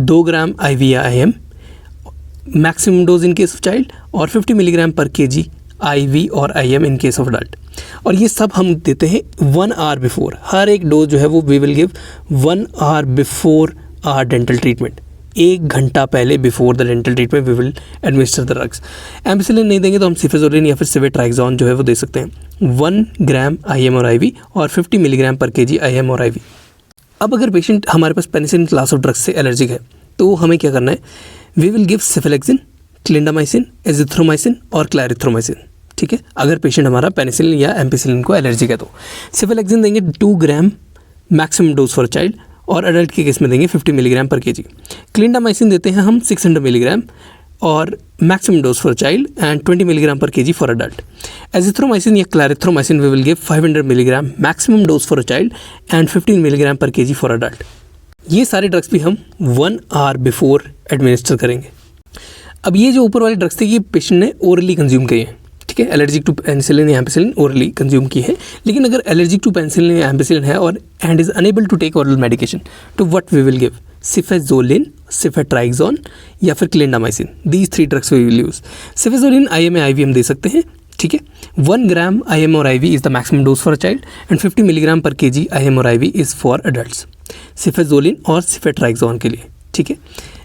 2 gram IV या IM maximum dose in case of child, और 50 मिलीग्राम पर kg IV और IM in case of adult. और ये सब हम देते हैं 1 आवर बिफोर। हर एक डोज जो है वो we will give 1 hour before hour dental treatment. 1 घंटा पहले before the dental treatment we will administer the drugs. Ampicillin नहीं देंगे तो हम सिफेजोलिन या फिर सिवेट्राइक्सोन जो है वो दे सकते हैं 1 ग्राम IM और IV और 50 मिलीग्राम पर kg IM और IV। अब अगर पेशेंट हमारे पास पेनिसिलिन क्लास ऑफ ड्रग्स से एलर्जिक है तो हमें क्या करना है, we will give cephalexin, clindamycin, azithromycin और क्लैरिथ्रोमाइसिन। ठीक है, अगर पेशेंट हमारा पेनिसिलिन या एम्पिसिलिन को एलर्जिक है तो सिफेलेक्सिन देंगे 2 ग्राम मैक्सिमम डोज फॉर चाइल्ड और अडल्ट के केस में देंगे 50 मिलीग्राम पर kg। क्लिंडामाइसिन देते हैं हम 600 मिलीग्राम और maximum dose for child and 20 milligram per kg for adult. Azithromycin या clarithromycin we will give 500 milligram maximum dose for child and 15 milligram per kg for adult. ये सारे drugs भी हम 1 hour before administer करेंगे। अब ये जो ऊपर वाले ड्रग्स थे ये पेशेंट ने ओरली कंज्यूम किए हैं। ठीक है, एलर्जिक टू पेनिसिलिन या एम्पिसिलिन ओरली कंज्यूम की है। लेकिन अगर एलर्जिक टू पेनिसिलिन या एम्पिसिलिन है और and is unable to take oral medication तो what we will give, cefazolin, ceftriaxone या फिर clindamycin. These 3 drugs we will use. Cefazolin IM या IV हम दे सकते हैं। ठीक है, 1 ग्राम IM और IV is the maximum dose for a child and 50 milligram per kg IM और IV is for adults, cefazolin और सिफेट्राइक्सोन के लिए। ठीक है,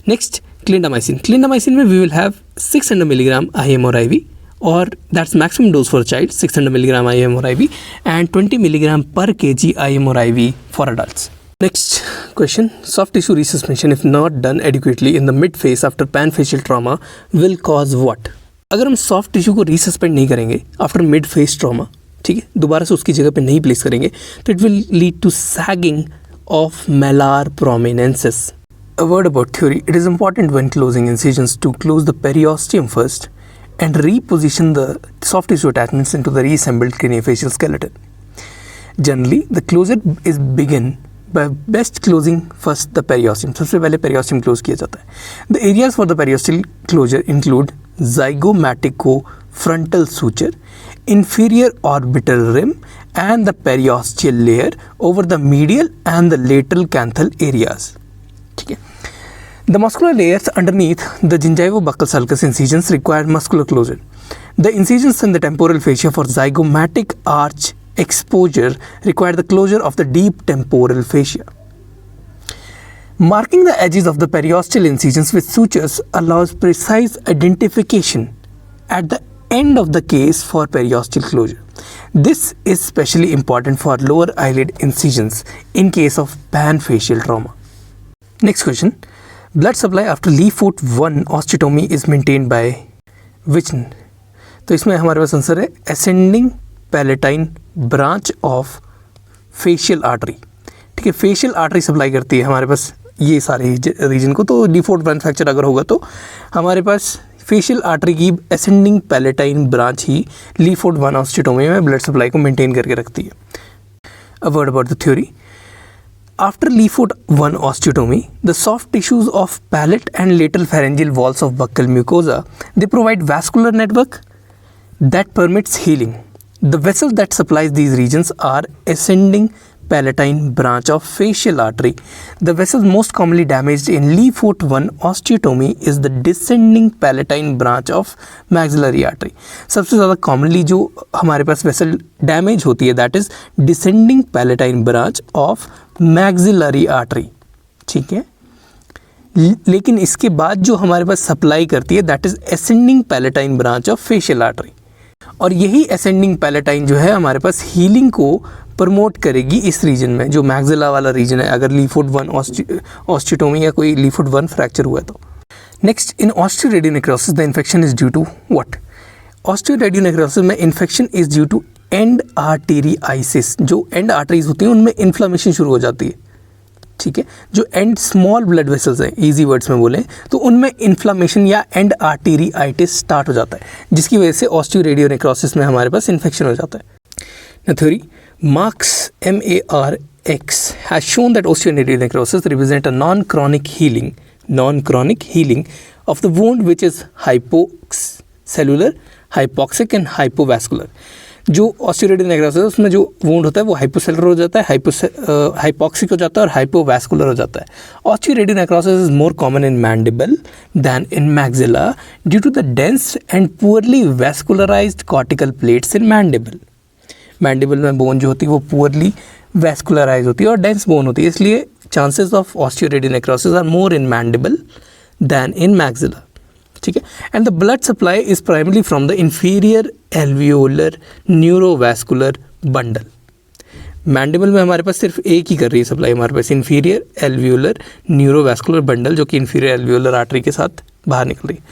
नेक्स्ट क्लिंडामाइसिन। क्लिंडामाइसिन में we will have 600 milligram IM और IV और that's maximum dose for child 600 milligram IM और IV and 20 milligram per kg IM और IV for adults. Next question, soft tissue रिसस्पेंशन if not done adequately in the mid face after pan facial trauma will cause what. अगर हम soft tissue को रिसस्पेंड नहीं करेंगे after mid face trauma, ठीक है, दोबारा से उसकी जगह पे नहीं प्लेस करेंगे तो it will lead to sagging of malar prominences. A word about theory. It is important when closing incisions to close the periosteum first and reposition the soft tissue attachments into the reassembled craniofacial skeleton. Generally, the closure is begin by best closing first the periosteum. सबसे पहले periosteum close किया जाता है. The areas for the periosteal closure include zygomatico-frontal suture, inferior orbital rim, and the periosteal layer over the medial and the lateral canthal areas. ठीक है, the muscular layers underneath the gingivo-buccal sulcus incisions require muscular closure. The incisions in the temporal fascia for zygomatic arch exposure require the closure of the deep temporal fascia. Marking the edges of the periosteal incisions with sutures allows precise identification at the end of the case for periosteal closure. This is especially important for lower eyelid incisions in case of panfacial trauma. Next question, blood supply after Leafoot 1 osteotomy is maintained by which? तो इसमें हमारे पास answer है ascending palatine branch of facial artery। ठीक है, facial artery supply करती है हमारे पास ये सारे रीजन को। तो Leafoot 1 फ्रैक्चर अगर होगा तो हमारे पास फेशियल आर्टरी की ascending palatine branch ही Leafoot 1 osteotomy में ब्लड सप्लाई को मेंटेन करके रखती है। A word about the theory. After Leafoot 1 osteotomy, the soft tissues of palate and lateral pharyngeal walls of buccal mucosa, they provide vascular network that permits healing. The vessels that supplies these regions are ascending palatine branch of facial artery. The vessels most commonly damaged in Leafoot 1 osteotomy is the descending palatine branch of maxillary artery. सबसे ज़्यादा commonly जो हमारे पास vessel damage होती है that is descending palatine branch of maxillary artery। ठीक है, लेकिन इसके बाद जो हमारे पास सप्लाई करती है that is ascending palatine branch of facial artery। और यही ascending palatine जो है हमारे पास हीलिंग को प्रमोट करेगी इस रीजन में जो मैक्सिला वाला रीजन है अगर Leafoot 1 ऑस्टियोटोमी या कोई Leafoot 1 फ्रैक्चर हुआ तो। Next, in osteoradionecrosis the infection is due to what. Osteoradionecrosis में infection is due to end arteritis. जो एंड आर्टरीज होती हैं उनमें इन्फ्लामेशन शुरू हो जाती है। ठीक है, जो एंड स्मॉल ब्लड वेसल्स हैं, इजी वर्ड्स में बोलें तो उनमें इन्फ्लामेशन या एंड आर्टेरियाइटिस स्टार्ट हो जाता है जिसकी वजह से ऑस्टियोरेडियोनेक्रोसिस में हमारे पास इन्फेक्शन हो जाता है। Theory, Marx MARX has shown that osteonecrosis represent a non-chronic healing of the wound which is hypocellular, hypoxic and hypovascular। जो osteonecrosis है उसमें जो wound होता है वो hypocellular हो जाता है, hypoxic हो जाता है और hypovascular हो जाता है। Osteonecrosis is more common in mandible than in maxilla due to the dense and poorly vascularized cortical plates in mandible। Mandible में बोन जो होती है वो पुअरली वैस्कुलराइज होती है और डेंस बोन होती है, इसलिए chances of osteoradionecrosis are more in mandible than in maxilla, ठीक है। And the blood supply is primarily from the inferior alveolar neurovascular bundle. Mandible में हमारे पास सिर्फ एक ही कर रही है सप्लाई हमारे पास, इंफीरियर एल्वियोलर न्यूरोवैस्कुलर बंडल, जो कि इंफीरियर एल्वियोलर आर्टरी के साथ बाहर निकल रही है।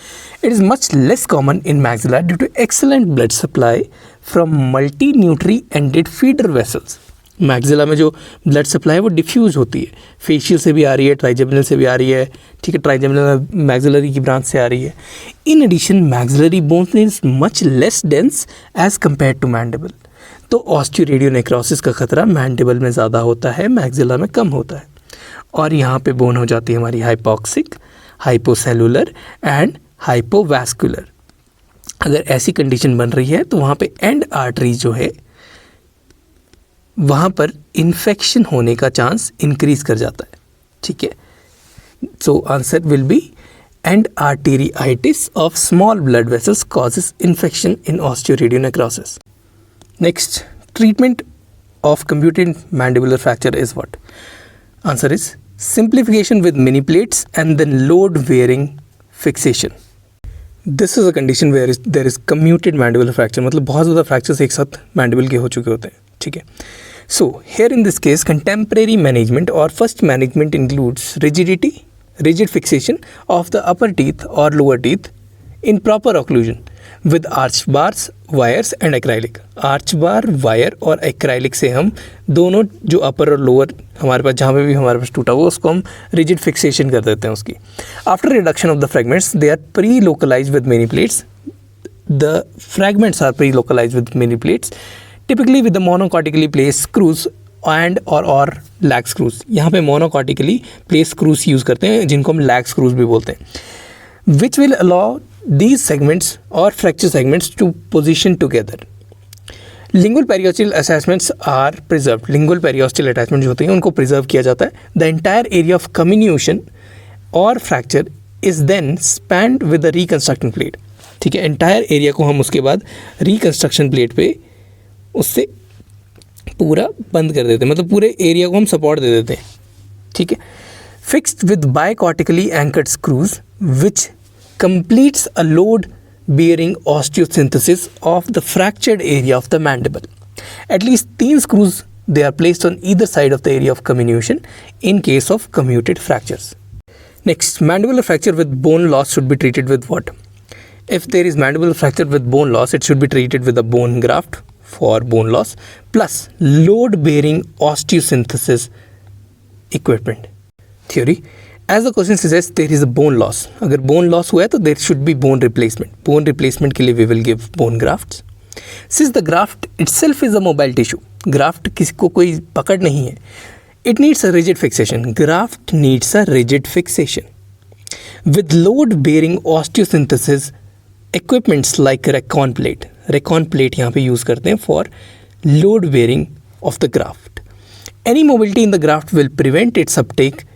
It is much less common in maxilla due to excellent blood supply from multi nutrient feeder vessels. Maxilla में जो ब्लड सप्लाई है वो डिफ्यूज़ होती है, फेशियल से भी आ रही है, ट्राइजेमिनल से भी आ रही है, ठीक है, ट्राइजेमिनल मैक्सिलरी की ब्रांच से आ रही है। In addition maxillary bone is much less dense as compare to mandible. तो ऑस्टियोरेडियोनेक्रोसिस का खतरा मैंडिबल में ज़्यादा होता है, मैक्सिला में कम होता है। और यहाँ पे बोन हो जाती है हमारी हाइपॉक्सिक, हाइपोसेलुलर एंड हाइपोवैस्कुलर। अगर ऐसी कंडीशन बन रही है तो वहाँ पे एंड आर्टरी जो है वहाँ पर इन्फेक्शन होने का चांस इंक्रीज कर जाता है, ठीक है। So answer will be end arteritis of small blood vessels causes infection in osteoradionecrosis. Next, treatment of computed mandibular fracture is what? Answer is simplification with mini plates and then load bearing fixation. This is a condition where there is comminuted mandibular fracture, मतलब बहुत ज़्यादा fractures एक साथ mandible के हो चुके होते हैं, ठीक है। So here in this case contemporary management or first management includes rigid fixation of the upper teeth or lower teeth in proper occlusion with arch bars, wires and acrylic. Arch bar, wire और acrylic से हम दोनों जो अपर और lower हमारे पास जहाँ पे भी हमारे पास टूटा हुआ उसको हम रिजिड फिक्सेशन कर देते हैं उसकी। After reduction of the fragments they are pre localise with many plates. The fragments are pre localise with many plates typically with the monocortically place screws and और लैग स्क्रूज। यहाँ पे मोनोकॉर्टिकली place screws use करते हैं जिनको हम lag screws भी बोलते हैं, which will allow these segments or fracture segments to position together. Lingual periosteal attachments are preserved. Lingual periosteal attachments जो होते हैं उनको preserve किया जाता है. The entire area of comminution or fracture is then spanned with a reconstruction plate. ठीक है, entire area को हम उसके बाद reconstruction plate पे उससे पूरा बंद कर देते हैं, मतलब पूरे एरिया को हम सपोर्ट दे देते हैं, ठीक है। Fixed with bicortically anchored screws which completes a load bearing osteosynthesis of the fractured area of the mandible. At least 3 screws they are placed on either side of the area of comminution in case of comminuted fractures. Next, mandibular fracture with bone loss should be treated with what? If there is mandibular fracture with bone loss, it should be treated with a bone graft for bone loss plus load bearing osteosynthesis equipment. Theory: as the question suggests, there is a bone loss. अगर bone loss हुआ है तो there should be bone replacement. Bone replacement के लिए we will give bone grafts. Since the graft itself is a mobile tissue, graft किसी को कोई पकड़ नहीं है, it needs a rigid fixation. Graft needs a rigid fixation. With load bearing osteosynthesis equipments like Recon plate. Recon plate यहाँ पे use करते हैं for load bearing of the graft. Any mobility in the graft will prevent its uptake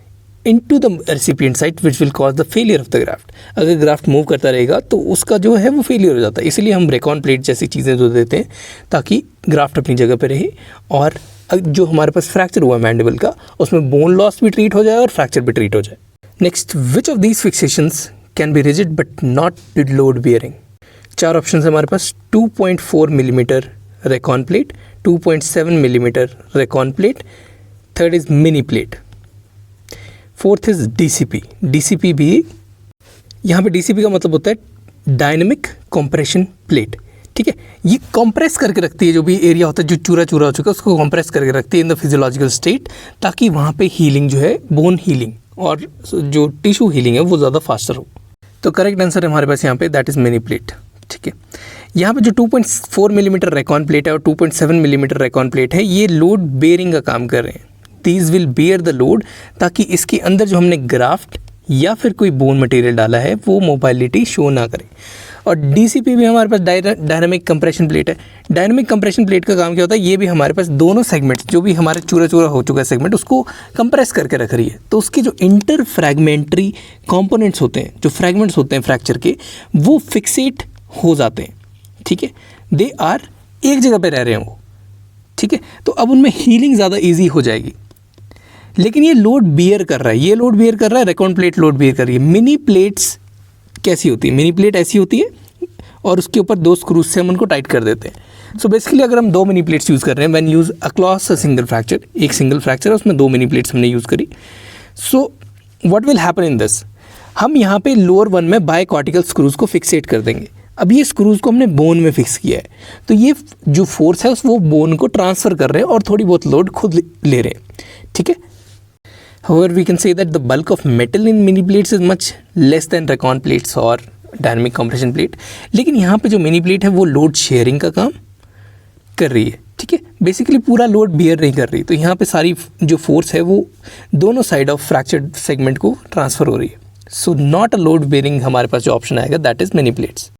into the recipient site which will cause the failure of the graft. अगर graft move करता रहेगा तो उसका जो है वो फेलियर हो जाता है, इसीलिए हम रेकॉन प्लेट जैसी चीज़ें जो देते हैं ताकि ग्राफ्ट अपनी जगह पे रहे और जो हमारे पास फ्रैक्चर हुआ मैंडिबल का उसमें बोन लॉस भी ट्रीट हो जाए और फ्रैक्चर भी ट्रीट हो जाए। Next, which of these फिक्सेशंस can be rigid but not load bearing? 4 option है हमारे पास। 2.4 millimetre Recon plate, 2.7 millimetre Recon plate, third is mini plate, fourth is DCP. DCP भी, यहाँ पे डीसीपी का मतलब होता है डायनेमिक कंप्रेशन प्लेट, ठीक है। ये कंप्रेस करके रखती है जो भी एरिया होता है जो चूरा चूरा हो चुका है उसको कंप्रेस करके रखती है इन द फिजियोलॉजिकल स्टेट, ताकि वहाँ पे हीलिंग जो है बोन हीलिंग और जो टिश्यू हीलिंग है वो ज़्यादा फास्टर हो। तो करेक्ट आंसर है हमारे पास यहाँ पे दैट इज़ मिनी प्लेट, ठीक है। यहाँ पे जो 2.4 मिलीमीटर रेकॉन प्लेट है और 2.7 मिलीमीटर रेकॉन प्लेट है ये लोड बेयरिंग का काम कर रहे हैं। These will bear the load ताकि इसके अंदर जो हमने ग्राफ्ट या फिर कोई बोन मटेरियल डाला है वो मोबाइलिटी शो ना करे। और डीसीपी भी हमारे पास डायनामिक कंप्रेशन प्लेट है। डायनामिक कंप्रेशन प्लेट का काम क्या होता है, ये भी हमारे पास दोनों सेगमेंट जो भी हमारे चूरा चूरा हो चुका है सेगमेंट उसको कंप्रेस करके रख रही है, तो उसके जो इंटर फ्रैगमेंट्री कंपोनेंट्स होते हैं, जो फ्रैगमेंट्स होते हैं फ्रैक्चर के, वो फिक्सेट हो जाते हैं, ठीक है। दे आर एक जगह पे रह रहे हैं वो, ठीक है। तो अब उनमें हीलिंग ज़्यादा ईजी हो जाएगी। लेकिन ये लोड बियर कर रहा है, ये लोड बियर कर रहा है, रेकॉन प्लेट लोड बियर कर रही है। मिनी प्लेट्स कैसी होती है? मिनी प्लेट ऐसी होती है और उसके ऊपर 2 स्क्रूज से हम उनको टाइट कर देते हैं। सो बेसिकली अगर हम 2 मिनी प्लेट्स यूज़ कर रहे हैं when use across a single fracture, एक सिंगल फ्रैक्चर है उसमें 2 मिनी प्लेट्स हमने यूज़ करी। So what will happen in this, हम यहाँ पे लोअर वन में बायकॉर्टिकल स्क्रूज को फिक्सेट कर देंगे। अब ये स्क्रूज को हमने बोन में फिक्स किया है, तो ये जो फोर्स है वो बोन को ट्रांसफ़र कर रहे हैं और थोड़ी बहुत लोड खुद ले रहे हैं, ठीक है। However, we can say that the bulk of metal in mini plates is much less than recon plates or dynamic compression plate. लेकिन यहाँ पे जो मिनी प्लेट है वो लोड शेयरिंग का काम कर रही है, ठीक है। बेसिकली पूरा लोड बियर नहीं कर रही, तो यहाँ पे सारी जो फोर्स है वो दोनों साइड ऑफ फ्रैक्चर्ड सेगमेंट को ट्रांसफ़र हो रही है। So not a load bearing हमारे पास जो ऑप्शन आएगा that is mini plates.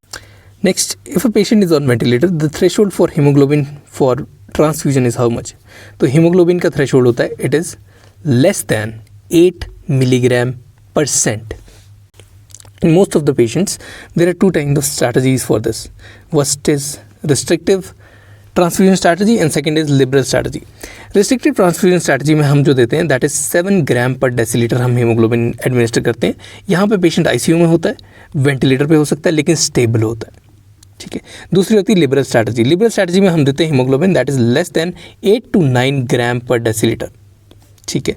Next, if a patient is on ventilator the threshold for haemoglobin for transfusion is how much. तो haemoglobin का threshold होता है it is less than 8 mg/cent. In most of the patients, there are 2 kinds of strategies for this. First is restrictive transfusion strategy and second is liberal strategy. Restrictive transfusion strategy में हम जो देते हैं that is 7 gram per decilitre हम haemoglobin administer करते हैं। यहाँ पे पेशेंट ICU में होता है, वेंटिलेटर पे हो सकता है लेकिन स्टेबल होता है, ठीक है। दूसरी होती है लिबरल स्ट्रैटेजी। लिबरल स्ट्रैटेजी में हम देते हैं haemoglobin that is less than 8 to 9 gram per decilitre, ठीक है।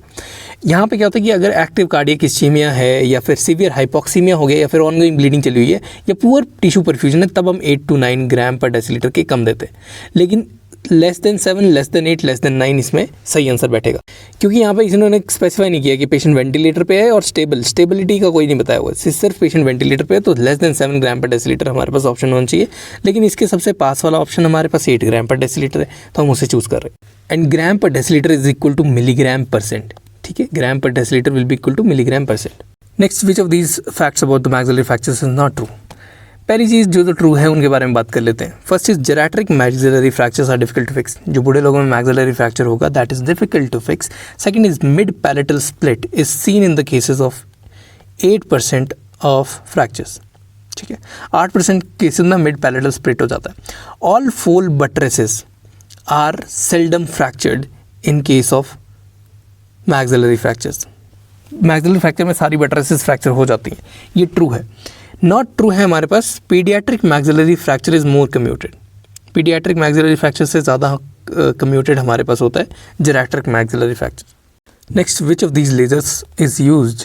यहाँ पे क्या होता है कि अगर एक्टिव कार्डियक इस्चीमिया है या फिर सीवियर हाइपोक्सीमिया हो गया या फिर ऑनगोइंग ब्लीडिंग चली हुई है या पुअर टिश्यू परफ्यूजन है, तब हम 8 to 9 ग्राम पर डेसीलीटर के कम देते हैं। लेकिन less than 7, less than 8, less than 9 इसमें सही आंसर बैठेगा, क्योंकि यहाँ पे इन्होंने स्पेसिफाई नहीं किया कि पेशेंट वेंटिलेटर पे है और स्टेबिलिटी का कोई नहीं बताया हुआ, सिर्फ पेशेंट वेंटिलेटर पे है तो लेस देन 7 ग्राम पर डेसीलीटर हमारे पास ऑप्शन होना चाहिए। लेकिन इसके सबसे पास वाला ऑप्शन हमारे पास 8 ग्राम पर डेसीलीटर है, तो हम उसे चूज़ कर रहे हैं। And gram per decilitre is equal to milligram%, ठीक है। Gram per decilitre will be equal to milligram%. Next, which of these facts about the maxillary fractures is not true. पहली चीज़ जो ट्रू है उनके बारे में बात कर लेते हैं। First is geriatric maxillary fractures are difficult to fix. जो बूढ़े लोगों में मैक्सिलरी फ्रैक्चर होगा that is difficult to fix. Second is mid palatal split is seen in the cases of 8% of fractures, ठीक है। 8% केसेस में मिड पैलेटल स्प्लिट हो जाता है। All four buttresses are seldom fractured in case of maxillary fractures. Maxillary fracture में सारी बट्रेसेस fracture हो जाती हैं, ये ट्रू है। नॉट ट्रू है हमारे पास paediatric maxillary fracture is more comminuted. Paediatric maxillary fracture से ज़्यादा कम्यूटेड हमारे पास होता है geriatric maxillary fracture. Next, which of these lasers is used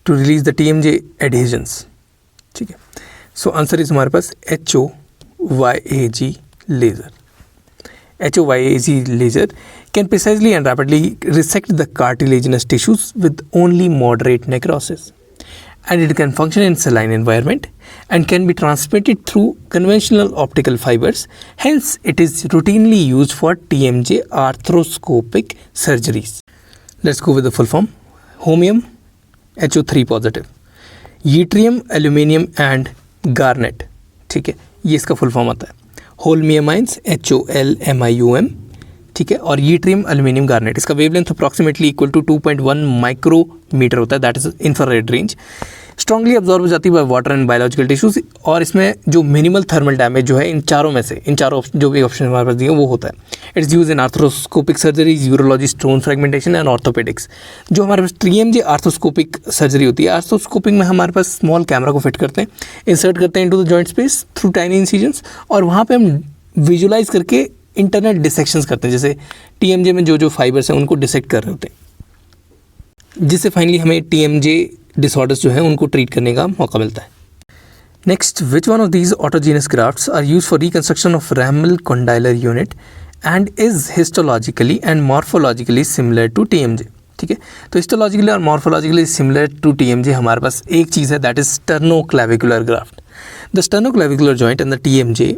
to release the TMJ adhesions, ठीक है। सो आंसर इज़ हमारे पास HOYAG laser. HOYAG laser can precisely and rapidly resect the cartilaginous tissues with only moderate necrosis, and it can function in saline environment and can be transmitted through conventional optical fibers. Hence, it is routinely used for TMJ arthroscopic surgeries. Let's go with the full form. Holmium, HO3 positive, yttrium, aluminium and garnet, ठीक है, ये इसका full form आता है। होलमियमाइंस HOLMIUM, ठीक है, और yttrium aluminium garnet, इसका wavelength approximately equal to 2.1 micrometre होता है, that is infrared range. Strongly absorb हो जाती है by water and biological tissues, और इसमें जो मिनिमल थर्मल डैमेज जो है इन चारों में से, इन चारों जो भी ऑप्शन हमारे पास दिए वो होता है। It's use in arthroscopic surgeries, urology, stone fragmentation and orthopaedics. जो हमारे पास TMJ आर्थ्रोस्कोपिक सर्जरी होती है, आर्थ्रोस्कोपिक में हमारे पास स्मॉल कैमरा को फिट करते हैं, इंसर्ट करते हैं into the joint space through tiny incisions, और वहाँ पे हम विजुलाइज करके इंटरनल डिसेक्शंस करते हैं, जैसे TMJ में जो फाइबर्स हैं उनको डिसेक्ट कर रहे होते हैं, जिससे फाइनली हमें TMJ डिसऑर्डर्स जो है उनको ट्रीट करने का मौका मिलता है। Next, which one of these autogenous grafts are use for reconstruction of ramal condylar unit and is histologically and morphologically similar to TMJ, ठीक है। तो हिस्टोलॉजिकली और मॉर्फोलॉजिकली सिमिलर टू TMJ हमारे पास एक चीज़ है, that is sternoclavicular graft. The sternoclavicular joint and the TMJ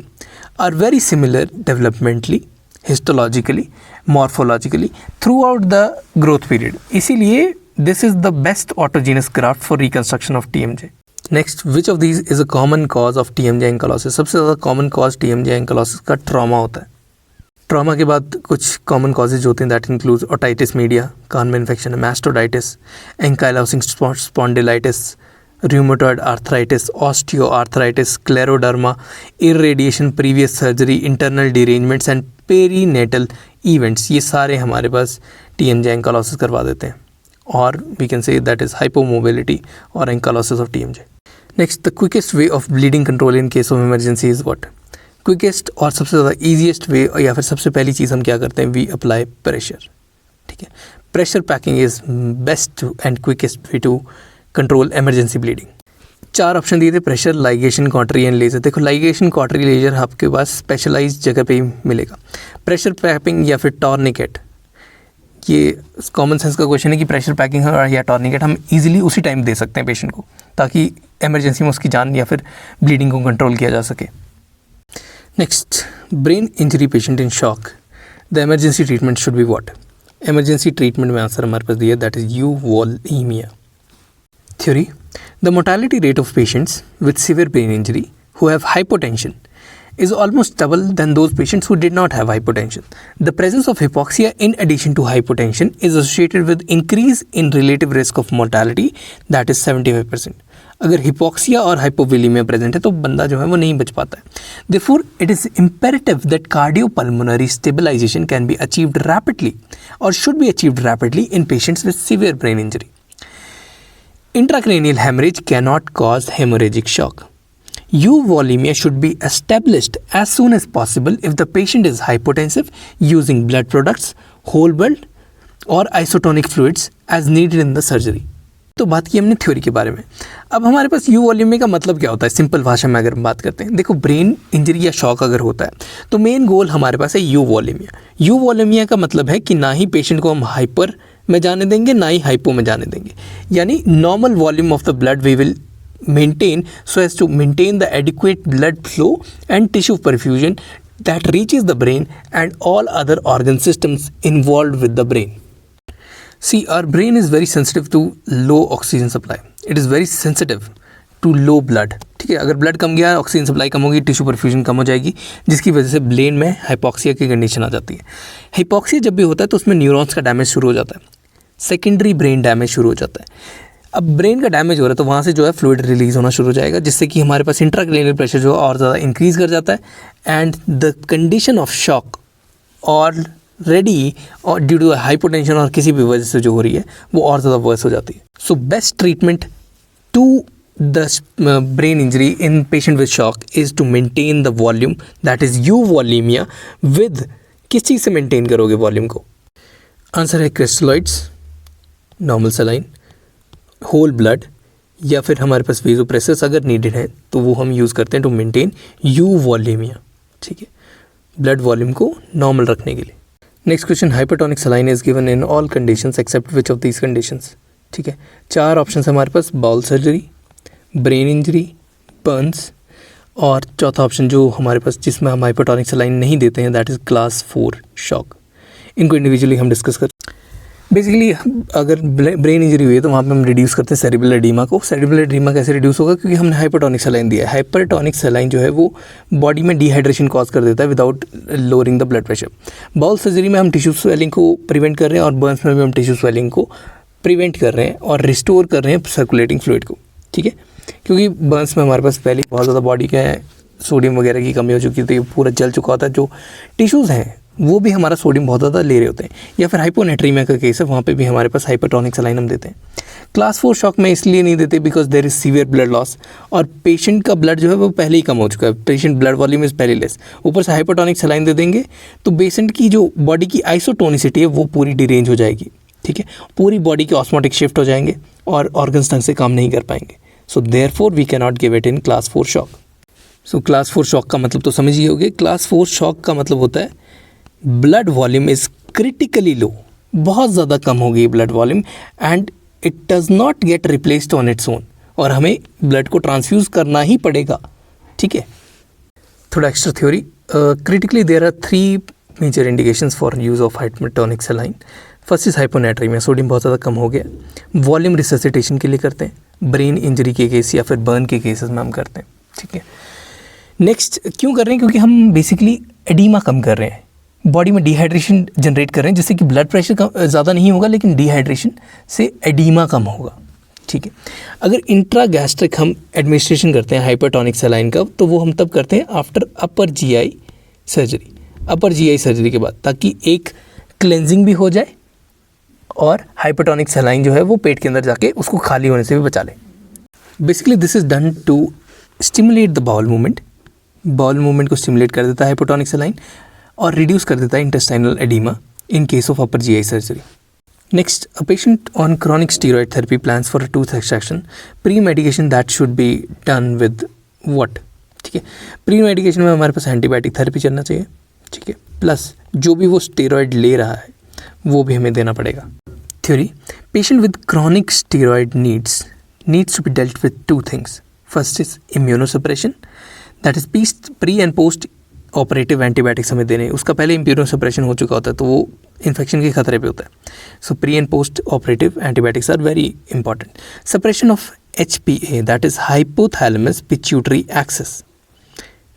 are very similar developmentally, histologically, morphologically throughout the growth period. इसीलिए this is the best autogenous graft for reconstruction of TMJ. Next, which of these is a common cause of TMJ ankylosis? सबसे ज़्यादा common cause TMJ ankylosis का trauma होता है। Trauma के बाद कुछ common causes होते हैं, दैट इंक्लूड्स ओटाइटिस मीडिया, कान में infection, mastoiditis, ankylosing spondylitis, rheumatoid arthritis, osteoarthritis, scleroderma, irradiation, previous surgery, internal derangements and perinatal events, ये सारे हमारे पास TMJ ankylosis करवा देते हैं। or we can say that is hypomobility or ankylosis of TMJ. Next, the quickest way of bleeding control in case of emergency is what? Quickest और सबसे ज़्यादा easiest way या फिर सबसे पहली चीज़ हम क्या करते हैं? We apply pressure. ठीक है, pressure packing is best and quickest way to control emergency bleeding. 4 option दिए थे, pressure, ligation, cautery and laser. देखो लाइगेशन, कॉटरी, लेज़र आपके पास स्पेशलाइज्ड जगह पे ही मिलेगा. प्रेशर पैकिंग या फिर टॉर्निकेट, ये कॉमन सेंस का क्वेश्चन है कि प्रेशर पैकिंग या टॉर्निकेट हम इजीली उसी टाइम दे सकते हैं पेशेंट को, ताकि इमरजेंसी में उसकी जान या फिर ब्लीडिंग को कंट्रोल किया जा सके. Next, brain injury patient in shock, the emergency treatment should be what? Emergency treatment में आंसर हमारे पास दिया, that is euvolemia. Theory, the mortality rate of patients with severe brain injury who have hypotension is almost double than those patients who did not have hypotension. The presence of hypoxia in addition to hypotension is associated with increase in relative risk of mortality, that is 75%. अगर hypoxia और hypovolemia present है तो बंदा जो है वो नहीं बच पाता है. Therefore, it is imperative that cardiopulmonary stabilization can be achieved rapidly or should be achieved rapidly in patients with severe brain injury. Intracranial hemorrhage cannot cause hemorrhagic shock. Euvolemia should be established as soon as possible if the patient is hypotensive using blood products, whole blood or isotonic fluids as needed in the surgery. तो बात की हमने theory के बारे में. अब हमारे पास यूवोलीमिया का मतलब क्या होता है? सिंपल भाषा में अगर हम बात करते हैं, देखो ब्रेन इंजरी या शॉक अगर होता है तो मेन गोल हमारे पास है यूवोलीमिया. यूवोलीमिया का मतलब है कि ना ही पेशेंट को हम हाइपर में जाने देंगे ना ही हाइपो में जाने देंगे, यानी normal volume of the blood we will maintain so as to maintain the adequate blood flow and tissue perfusion that reaches the brain and all other organ systems involved with the brain. See, our brain is very sensitive to low oxygen supply. It is very sensitive to low blood. ठीक है, अगर blood कम गया, oxygen supply कम होगी, tissue perfusion कम हो जाएगी, जिसकी वजह से ब्रेन में हाइपोक्सिया की कंडीशन आ जाती है. हाइपोक्सिया जब भी होता है तो उसमें न्यूरॉन्स का डैमेज शुरू हो जाता है, सेकेंडरी ब्रेन डैमेज शुरू हो जाता है. अब ब्रेन का डैमेज हो रहा है तो वहाँ से जो है फ्लूइड रिलीज होना शुरू हो जाएगा, जिससे कि हमारे पास इंट्राक्रैनियल प्रेशर जो है और ज़्यादा इंक्रीज़ कर जाता है and the condition of shock already और ड्यू टू हाइपोटेंशन और किसी भी वजह से जो हो रही है वो और ज़्यादा वर्स हो जाती है. So best treatment to the brain injury in patient with shock is to maintain the volume, that is euvolemia. With किस चीज़ से मेंटेन करोगे वॉल्यूम को? आंसर है crystalloids, normal saline, whole blood या फिर हमारे पास वेज़ोप्रेसर्स अगर नीडेड है तो वो हम यूज़ करते हैं टू मेंटेन यूवोलीमिया. ठीक है, ब्लड वॉल्यूम को नॉर्मल रखने के लिए. Next question, hypertonic saline is given in all conditions except which of these conditions. ठीक है, 4 ऑप्शन हमारे पास, bowel surgery, brain injury, burns और चौथा ऑप्शन जो हमारे पास जिसमें हम हाइपरटोनिक सलाइन नहीं देते हैं दैट इज़ क्लास 4 शॉक. इनको इंडिविजुअली हम डिस्कस करते हैं. बेसिकली अगर ब्रेन इंजरी हुई है तो वहाँ पे हम रिड्यूस करते हैं सेरिब्रल एडीमा को. सेरिब्रल एडीमा कैसे रिड्यूस होगा? क्योंकि हमने हाइपरटोनिक सलाइन दिया है. हाइपरटोनिक सलाइन जो है वो बॉडी में डिहाइड्रेशन कॉज कर देता है without lowering the blood pressure. Bowel surgery में हम टिश्यू स्वेलिंग को प्रिवेंट कर रहे हैं और बर्न्स में भी हम टिश्यू स्वेलिंग को प्रिवेंट कर रहे हैं और रिस्टोर कर रहे हैं सर्कुलेटिंग फ्लूइड को. ठीक है, क्योंकि बर्न्स में हमारे पास पहले बहुत ज़्यादा बॉडी का सोडियम वगैरह की कमी हो चुकी थी, पूरा जल चुका होता है, जो टिश्यूज़ हैं वो भी हमारा सोडियम बहुत ज़्यादा ले रहे होते हैं. या फिर हाइपोनेट्रीमिया का केस है, वहाँ पे भी हमारे पास हाइपरटोनिक सलाइन हम देते हैं. क्लास 4 शॉक में इसलिए नहीं देते because there is severe blood loss और पेशेंट का ब्लड जो है वो पहले ही कम हो चुका है, पेशेंट ब्लड वॉल्यूम इज़ पहले लेस, ऊपर से हाइपरटोनिक सलाइन दे देंगे तो पेशेंट की जो बॉडी की आइसोटोनिसिटी है वो पूरी डिरेंज हो जाएगी. ठीक है, पूरी बॉडी के ऑस्मोटिक शिफ्ट हो जाएंगे और ऑर्गन्स ढंग से काम नहीं कर पाएंगे. So therefore we can not give it in class 4 shock. So class 4 shock का मतलब तो समझ ही होगे. क्लास 4 शॉक का मतलब होता है ब्लड वॉल्यूम इज़ क्रिटिकली लो, बहुत ज़्यादा कम हो गई blood volume and it does not gate replaced on its own, और हमें ब्लड को ट्रांसफ्यूज़ करना ही पड़ेगा. ठीक है, थोड़ा extra theory. Critically there are 3 major indications for use of hypertonic saline. First is hyponatraemia, sodium बहुत ज़्यादा कम हो गया. वॉल्यूम रिससिटेशन के लिए करते हैं, ब्रेन इंजरी के केस या फिर बर्न के केसेस में हम करते हैं. ठीक है, नेक्स्ट क्यों कर रहे हैं? क्योंकि हम बेसिकली एडीमा कम कर रहे हैं, बॉडी में डिहाइड्रेशन जनरेट कर रहे हैं, जिससे कि ब्लड प्रेशर कम ज़्यादा नहीं होगा लेकिन डिहाइड्रेशन से एडीमा कम होगा. ठीक है, अगर इंट्रागैस्ट्रिक हम एडमिनिस्ट्रेशन करते हैं हाइपरटोनिक सलाइन का तो वो हम तब करते हैं after upper GI surgery, upper GI surgery के बाद, ताकि एक क्लेंजिंग भी हो जाए और हाइपोटोनिक सलाइन जो है वो पेट के अंदर जाके उसको खाली होने से भी बचा ले। Basically this is done to stimulate the bowel movement को स्टिमुलेट कर देता है हाइपोटोनिक सलाइन और रिड्यूस कर देता है intestinal oedema in case of upper GI surgery. Next, a patient on chronic steroid therapy plans for a tooth extraction, pre medication that should be done with what. ठीक है, pre medication में हमारे पास antibiotic therapy चलना चाहिए। ठीक है, plus जो भी वो स्टेरॉयड ले रहा है वो भी हमें देना पड़ेगा। Theory, patient with chronic steroid needs to be dealt with two things. First is immunosuppression, that is pre and post operative antibiotics हमें देने, उसका पहले इम्यूनोसप्रेशन हो चुका होता है तो वो इन्फेक्शन के खतरे पे होता है। So pre and post operative antibiotics are very important. Suppression of HPA, that is hypothalamus pituitary axis.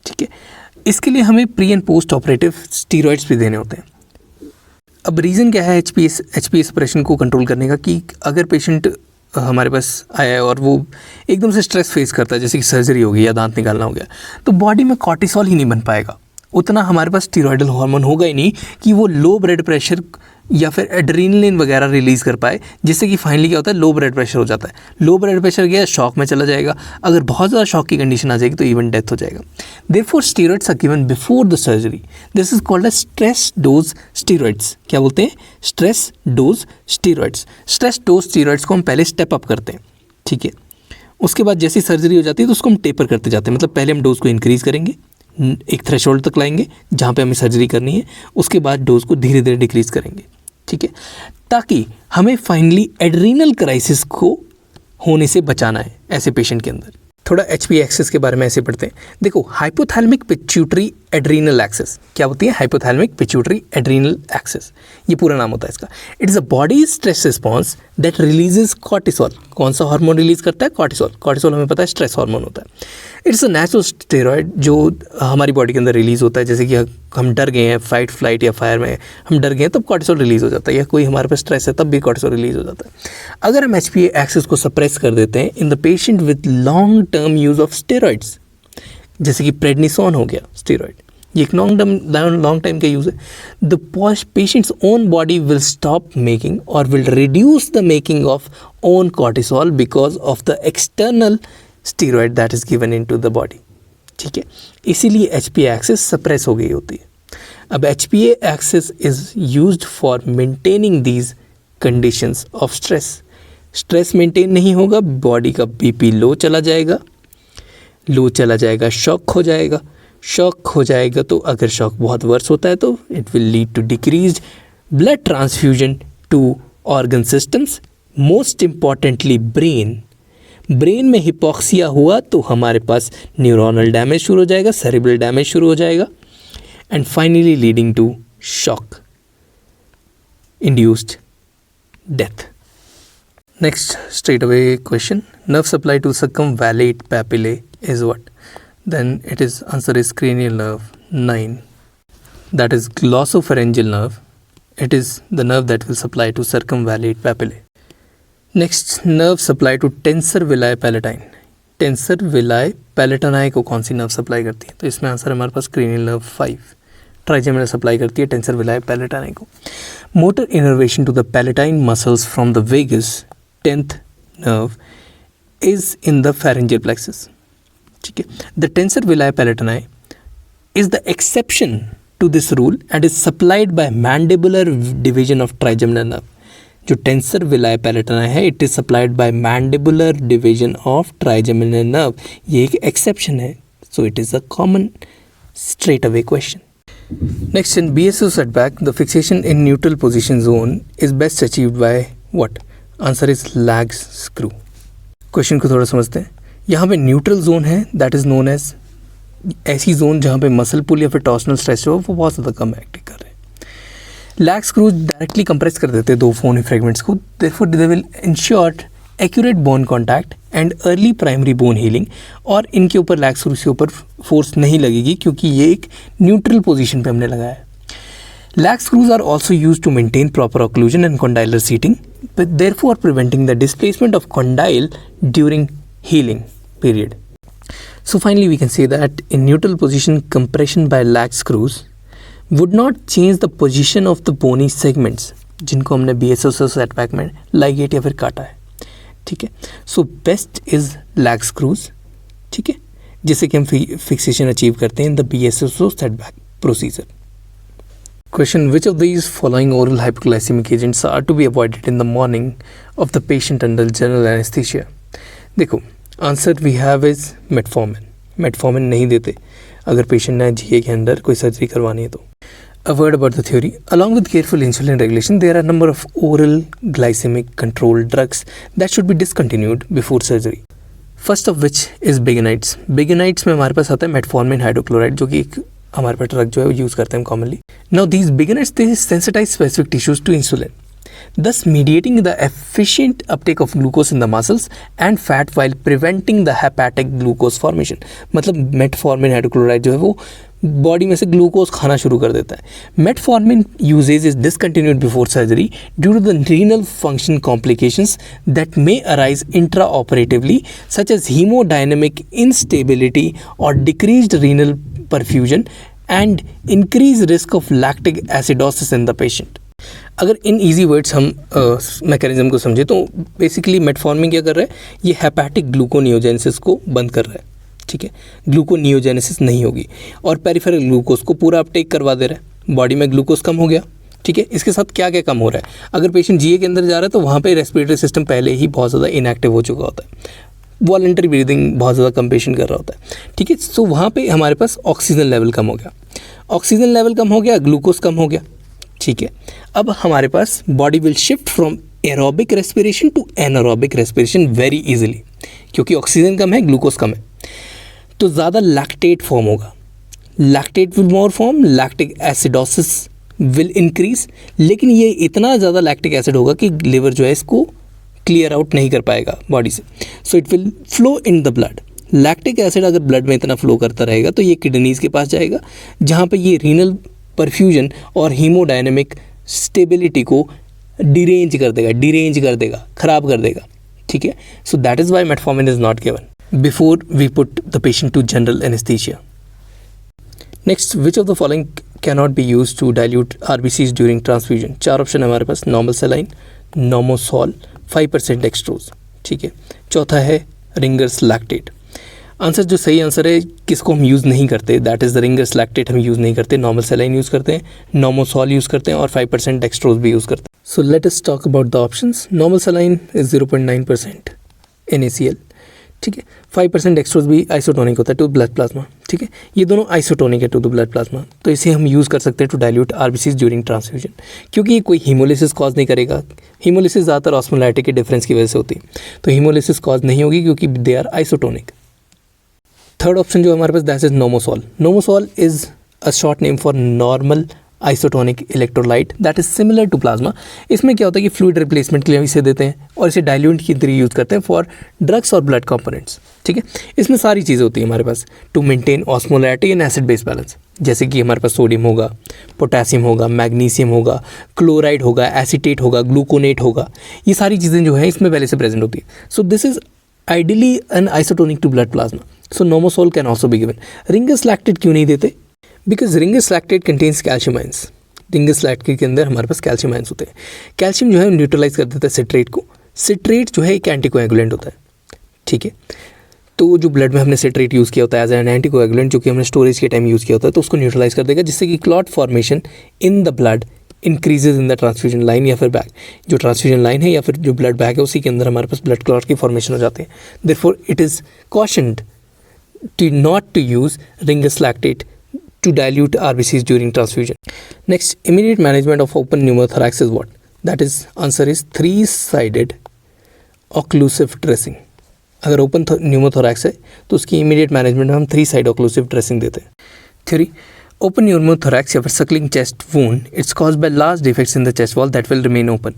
ठीक है, इसके लिए हमें pre and post operative steroids भी देने होते हैं। अब रीज़न क्या है HPA सप्रेशन को कंट्रोल करने का, कि अगर पेशेंट हमारे पास आया है और वो एकदम से स्ट्रेस फेस करता है, जैसे कि सर्जरी हो गई या दांत निकालना हो गया, तो बॉडी में कॉर्टिसोल ही नहीं बन पाएगा, उतना हमारे पास स्टीरॉयडल हार्मोन होगा ही नहीं कि वो लो ब्लड प्रेशर या फिर एड्रेनलिन वगैरह रिलीज़ कर पाए, जिससे कि फाइनली क्या होता है, लो ब्लड प्रेशर हो जाता है। लो ब्लड प्रेशर गया, शॉक में चला जाएगा, अगर बहुत ज़्यादा शॉक की कंडीशन आ जाएगी तो इवन डेथ हो जाएगा। Therefore steroids are given before the surgery, this is called a stress dose steroids. क्या बोलते हैं? Stress dose steroids. Stress dose steroids को हम पहले स्टेप अप करते हैं। ठीक है, उसके बाद जैसी सर्जरी हो जाती है तो उसको हम टेपर करते जाते हैं, मतलब पहले हम डोज को इंक्रीज़ करेंगे, एक थ्रेशोल्ड तक लाएंगे जहाँ पे हमें सर्जरी करनी है, उसके बाद डोज को धीरे धीरे डिक्रीज़ करेंगे। ठीक है, ताकि हमें फाइनली एड्रीनल क्राइसिस को होने से बचाना है ऐसे पेशेंट के अंदर। थोड़ा HPA एक्सिस के बारे में ऐसे पढ़ते हैं। देखो, हाइपोथैलेमिक पिट्यूटरी एड्रीनल एक्सिस क्या होती है? हाइपोथैलेमिक पिट्यूटरी एड्रीनल एक्सिस, ये पूरा नाम होता है इसका। It is a body stress response that releases cortisol. कौन सा हार्मोन रिलीज करता है? कॉर्टिसोल। कॉर्टिसोल हमें पता है स्ट्रेस हार्मोन होता है। इट्स अ नेचुरल स्टेरॉयड जो हमारी बॉडी के अंदर रिलीज होता है, जैसे कि हम डर गए हैं, फाइट फ्लाइट या फायर में हम डर गए हैं, तब कॉर्टिसोल रिलीज हो जाता है, या कोई हमारे पास स्ट्रेस है तब भी कॉर्टिसोल रिलीज हो जाता है। अगर हम HPA एक्सिस को सप्रेस कर देते हैं in the patient with long term use of steroids, जैसे कि प्रेडनिसोन हो गया स्टेरॉयड, ये एक लॉन्ग टाइम का यूज़ है, the patient's own body will stop making और will reduce the making of own cortisol because of the external steroid that is given into the body. ठीक है, इसीलिए HPA एक्सिस सप्रेस हो गई होती है। अब HPA axis is used for maintaining these conditions of stress. Stress maintain नहीं होगा, बॉडी का BP लो चला जाएगा, शॉक हो जाएगा। शॉक हो जाएगा तो अगर शॉक बहुत वर्स होता है तो it will lead to decreased blood transfusion to organ systems, most importantly brain में हिपोक्सिया हुआ तो हमारे पास न्यूरोनल डैमेज शुरू हो जाएगा, सेरेब्रल डैमेज शुरू हो जाएगा, and finally leading to shock induced death. Next, straight away question, nerve supply to circumvallate papillae is what? Then it is answer is cranial nerve 9, that is glossopharyngeal nerve. It is the nerve that will supply to circumvallate papillae. Next, nerve supply to tensor villi palatine. Tensor veli palatini को कौन सी nerve supply करती है? तो इसमें answer हमारे पास cranial nerve 5 trigeminal supply करती है टेंसर विलाई पैलेटानाई को। Motor innervation to the palatine muscles from the vagus 10th nerve is in the pharyngeal plexus. ठीक है, the tensor villi palatini is the exception to this rule and is supplied by mandibular division of trigeminal nerve. जो tensor veli पैलेटानाई है, it is supplied by mandibular division of trigeminal nerve, ये एक exception है, so it is a common straight away question. Next, in BSO setback the fixation in neutral position zone is best achieved by what? Answer is lags screw. Question को थोड़ा समझते हैं। यहाँ पे neutral zone है, that is known as ऐसी zone जहाँ पे मसल पुल या फिर टॉर्सनल स्ट्रेस हो वो बहुत ज़्यादा कम एक्ट कर रहे हैं। लैग स्क्रूज डायरेक्टली कंप्रेस कर देते हैं दो फोन फ्रेगमेंट्स को, therefore they will ensure accurate bone contact and early primary bone healing, और इनके ऊपर लैग स्क्रूज के ऊपर फोर्स नहीं लगेगी क्योंकि ये एक न्यूट्रल पोजीशन पे हमने लगाया है। Lag screws are also use to maintain proper occlusion and condylar seating, therefore preventing the displacement of condyle during healing period. So finally we can say that in neutral position compression by lag screws would not change the position of the bony segments. जिनको हमने BSSO setback में ligate या फिर काटा है, ठीक है। So best is lag screws, ठीक है, जिससे कि हम फिक्सेशन अचीव करते हैं in the BSSO setback procedure. Question, which of these following oral hypoglycaemic agents are to be avoided in the morning of the patient under general anaesthesia? देखो, answer we have is metformin. Metformin नहीं देते अगर patient ने GA के अंदर कोई surgery करवानी है तो। A word about the theory. Along with careful insulin regulation, there are a number of oral glycemic control drugs that should be discontinued before surgery. First of which is Bigonides. Bigonides में हमारे पास आता है metformin hydrochloride, जो कि एक हमारे पास drug जो है वो यूज़ करते हैं हम commonly. Now these Bigonides they sensitize specific tissues to insulin, thus mediating the efficient uptake of glucose in the muscles and fat while preventing the hepatic glucose formation. मतलब मेटफॉर्मिन हाइड्रोक्लोराइड जो है वो body में से glucose खाना शुरू कर देता है। Metformin uses is discontinued before surgery due to the renal function complications that may arise intraoperatively such as haemodynamic instability और decreased renal perfusion and increase risk of lactic acidosis in the patient. अगर in easy words हम mechanism को समझे तो basically metformin क्या कर रहा है, ये हेपेटिक ग्लूकोनियोजेनेसिस को बंद कर रहा है, ठीक है। ग्लूकोनियोजेनेसिस नहीं होगी और पेरिफेरल ग्लूकोज को पूरा अपटेक करवा दे रहा है, बॉडी में ग्लूकोज कम हो गया, ठीक है। इसके साथ क्या क्या कम हो रहा है, अगर पेशेंट GA के अंदर जा रहा है तो वहाँ पे रेस्पिरेटरी सिस्टम पहले ही बहुत ज़्यादा इनएक्टिव हो चुका होता है, वॉलंटरी ब्रीदिंग बहुत ज़्यादा कम पेशेंट कर रहा होता है, ठीक है। सो वहाँ पे हमारे पास ऑक्सीजन लेवल कम हो गया, ऑक्सीजन लेवल कम हो गया, ग्लूकोज कम हो गया, ठीक है। अब हमारे पास body will shift from aerobic respiration to anaerobic respiration very easily, क्योंकि ऑक्सीजन कम है, ग्लूकोज कम है, तो ज़्यादा लैक्टेट फॉर्म होगा, lactate will more form, lactic acidosis will increase. लेकिन ये इतना ज़्यादा लैक्टिक एसिड होगा कि लिवर जो है इसको क्लियर आउट नहीं कर पाएगा बॉडी से, so it will flow in the blood. Lactic acid अगर ब्लड में इतना फ्लो करता रहेगा तो ये किडनीज़ के पास जाएगा, जहाँ पे ये रीनल परफ्यूजन और हीमोडायनेमिक स्टेबिलिटी को डिरेंज कर देगा, ख़राब कर देगा, ठीक है। So that is why metformin is not given before we put the patient to general anesthesia. Next, which of the following cannot be used to dilute RBCs during transfusion? 4 option है हमारे पास, normal saline, नॉमोसॉल, 5% dextrose, ठीक है। चौथा है ringers lactate. Answer जो सही answer है किसको हम यूज़ नहीं करते, that is the ringers lactate हम यूज़ नहीं करते, नॉर्मल सेलाइन यूज़ करते हैं, नॉमोसॉल यूज़ करते हैं और 5% डेक्सट्रोज भी यूज़ करते हैं। So let us talk about the options. Normal saline is 0.9% NaCl, ठीक है। 5% डेक्सट्रोज भी आइसोटोनिक होता है टू ब्लड प्लाज्मा, ठीक है। ये दोनों आइसोटोनिक है टू द ब्लड प्लाज्मा, तो इसे हम यूज़ कर सकते हैं to dilute RBCs during transfusion, क्योंकि ये कोई हीमोलिसिस कॉज नहीं करेगा। हीमोलिसिस ज़्यादातर ऑस्मोलाइटी के डिफरेंस की वजह से होती है, तो हीमोलिसिस कॉज नहीं होगी क्योंकि they are isotonic. Third option जो हमारे पास that is Normosol. Normosol is a short name for normal isotonic electrolyte that is similar to plasma. इसमें क्या होता है कि फ्लूइड रिप्लेसमेंट के लिए इसे देते हैं और इसे डाइल्यूट की तरह यूज़ करते हैं फॉर ड्रग्स और ब्लड कंपोनेंट्स, ठीक है। इसमें सारी चीज़ें होती हैं हमारे पास to maintain osmolarity and acid base balance, जैसे कि हमारे पास सोडियम होगा, पोटेशियम होगा, मैग्नीशियम होगा, क्लोराइड होगा, एसीटेट होगा, ग्लूकोनेट होगा, ये सारी चीज़ें जो है इसमें पहले से प्रेजेंट होती है। So this is ideally an isotonic to blood plasma, so Normosol can also be given. Ringer's lactate क्यों नहीं देते, because Ringer's lactate contains calcium ions. Ringer's lactate के अंदर हमारे पास कैल्शियम आयंस होते हैं। कैल्शियम जो है न्यूट्रलाइज कर देता है सिट्रेट को। सिट्रेट जो है एक एंटीकोएगुलेंट होता है, ठीक है। तो जो ब्लड में हमने सिट्रेट यूज़ किया होता है एज एन एंटीकोएगुलेंट, जो कि हमने स्टोरेज के टाइम यूज़ किया होता है, तो उसको न्यूट्रलाइज कर देगा, जिससे कि clot formation in the blood increases in the transfusion line या फिर बैग। जो ट्रांसफ्यूजन लाइन है या फिर जो ब्लड बैग है उसी के अंदर हमारे पास ब्लड क्लॉट की फॉर्मेशन हो जाते हैं। Therefore it is cautioned to not to use Ringer's lactate to dilute RBCs during transfusion. Next, immediate management of open pneumothorax is what? That is, answer is 3-sided occlusive dressing. अगर open pneumothorax है तो उसकी immediate management में हम 3-साइड occlusive dressing देते हैं। Theory, open pneumothorax या फिर sucking chest wound it's caused by large defects in the chest wall that will remain open.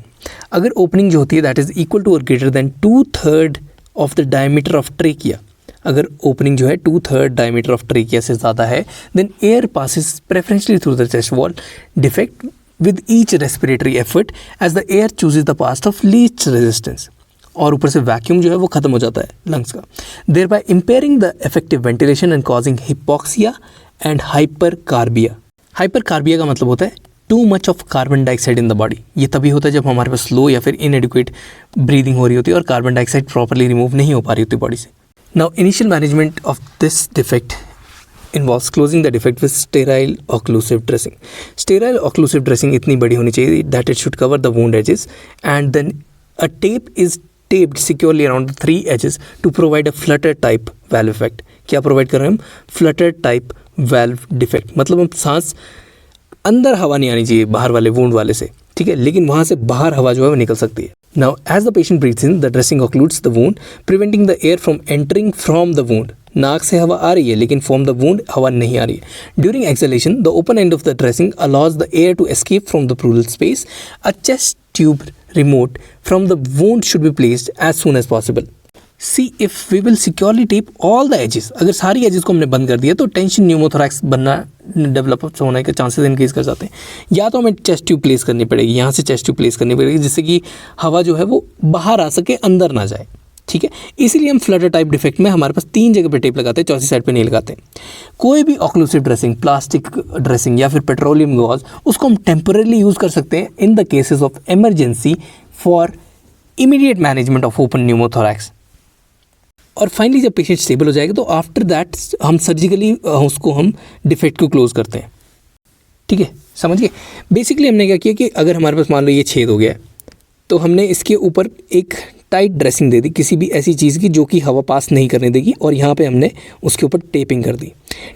अगर ओपनिंग जो होती है दैट इज इक्वल टू और greater than 2/3 of the diameter of trachea, अगर opening जो है 2/3 डायमीटर ऑफ ट्रेकिया से ज़्यादा है, then air passes preferentially through the chest wall defect with each respiratory effort as the air chooses the path of least resistance. और ऊपर से vacuum जो है वो खत्म हो जाता है लंग्स का, thereby impairing the effective ventilation and causing hypoxia and hypercarbia. Hypercarbia का मतलब होता है too much of carbon dioxide in the body. ये तभी होता है जब हमारे पास स्लो या फिर इनएडिक्वेट ब्रीदिंग हो रही होती है और कार्बन डाइऑक्साइड प्रॉपरली रिमूव नहीं हो पा रही होती बॉडी से। Now initial management of this defect involves closing the defect with sterile occlusive dressing. Sterile occlusive dressing इतनी बड़ी होनी चाहिए that it should cover the wound edges, and then a tape is taped securely around the 3 edges to provide a flutter type valve effect. क्या provide कर रहे हैं हम? Flutter type valve defect, मतलब हम सांस अंदर हवा नहीं आनी चाहिए बाहर वाले वूंड वाले से, ठीक है, लेकिन वहाँ से बाहर हवा जो है वो निकल सकती है। Now as the patient breathes in, the dressing occludes the wound, preventing the air from entering from the wound. नाक से हवा आ रही है लेकिन फ्रॉम द वूंड हवा नहीं आ रही है। During exhalation the open end of the dressing allows the air to escape from the pleural space. A chest tube remote from the wound should be placed as soon as possible. See if we will securely tape all the edges, अगर सारी edges को हमने बंद कर दिया तो tension pneumothorax बनना develop होने के चांसेस इंक्रीज कर जाते हैं। या तो हमें चेस्ट ट्यूब प्लेस करनी पड़ेगी, यहाँ से चेस्ट ट्यूब प्लेस करनी पड़ेगी जिससे कि हवा जो है वो बाहर आ सके, अंदर ना जाए, ठीक है। इसीलिए हम फ्लटर टाइप डिफेक्ट में हमारे पास 3 जगह पे टेप लगाते हैं, चौथी साइड पे नहीं लगाते। कोई भी ऑक्लूसिव ड्रेसिंग, प्लास्टिक ड्रेसिंग या फिर पेट्रोलियम गॉज, उसको हम टेम्पररी यूज़ कर सकते हैं in the cases of emergency for immediate management of open pneumothorax. और फाइनली जब पेशेंट स्टेबल हो जाएगा तो आफ्टर दैट हम सर्जिकली उसको हम डिफेक्ट को क्लोज करते हैं, ठीक है, समझ गए। बेसिकली हमने क्या किया कि अगर हमारे पास मान लो ये छेद हो गया है तो हमने इसके ऊपर एक टाइट ड्रेसिंग दे दी किसी भी ऐसी चीज़ की जो कि हवा पास नहीं करने देगी, और यहाँ पे हमने उसके ऊपर टेपिंग कर दी।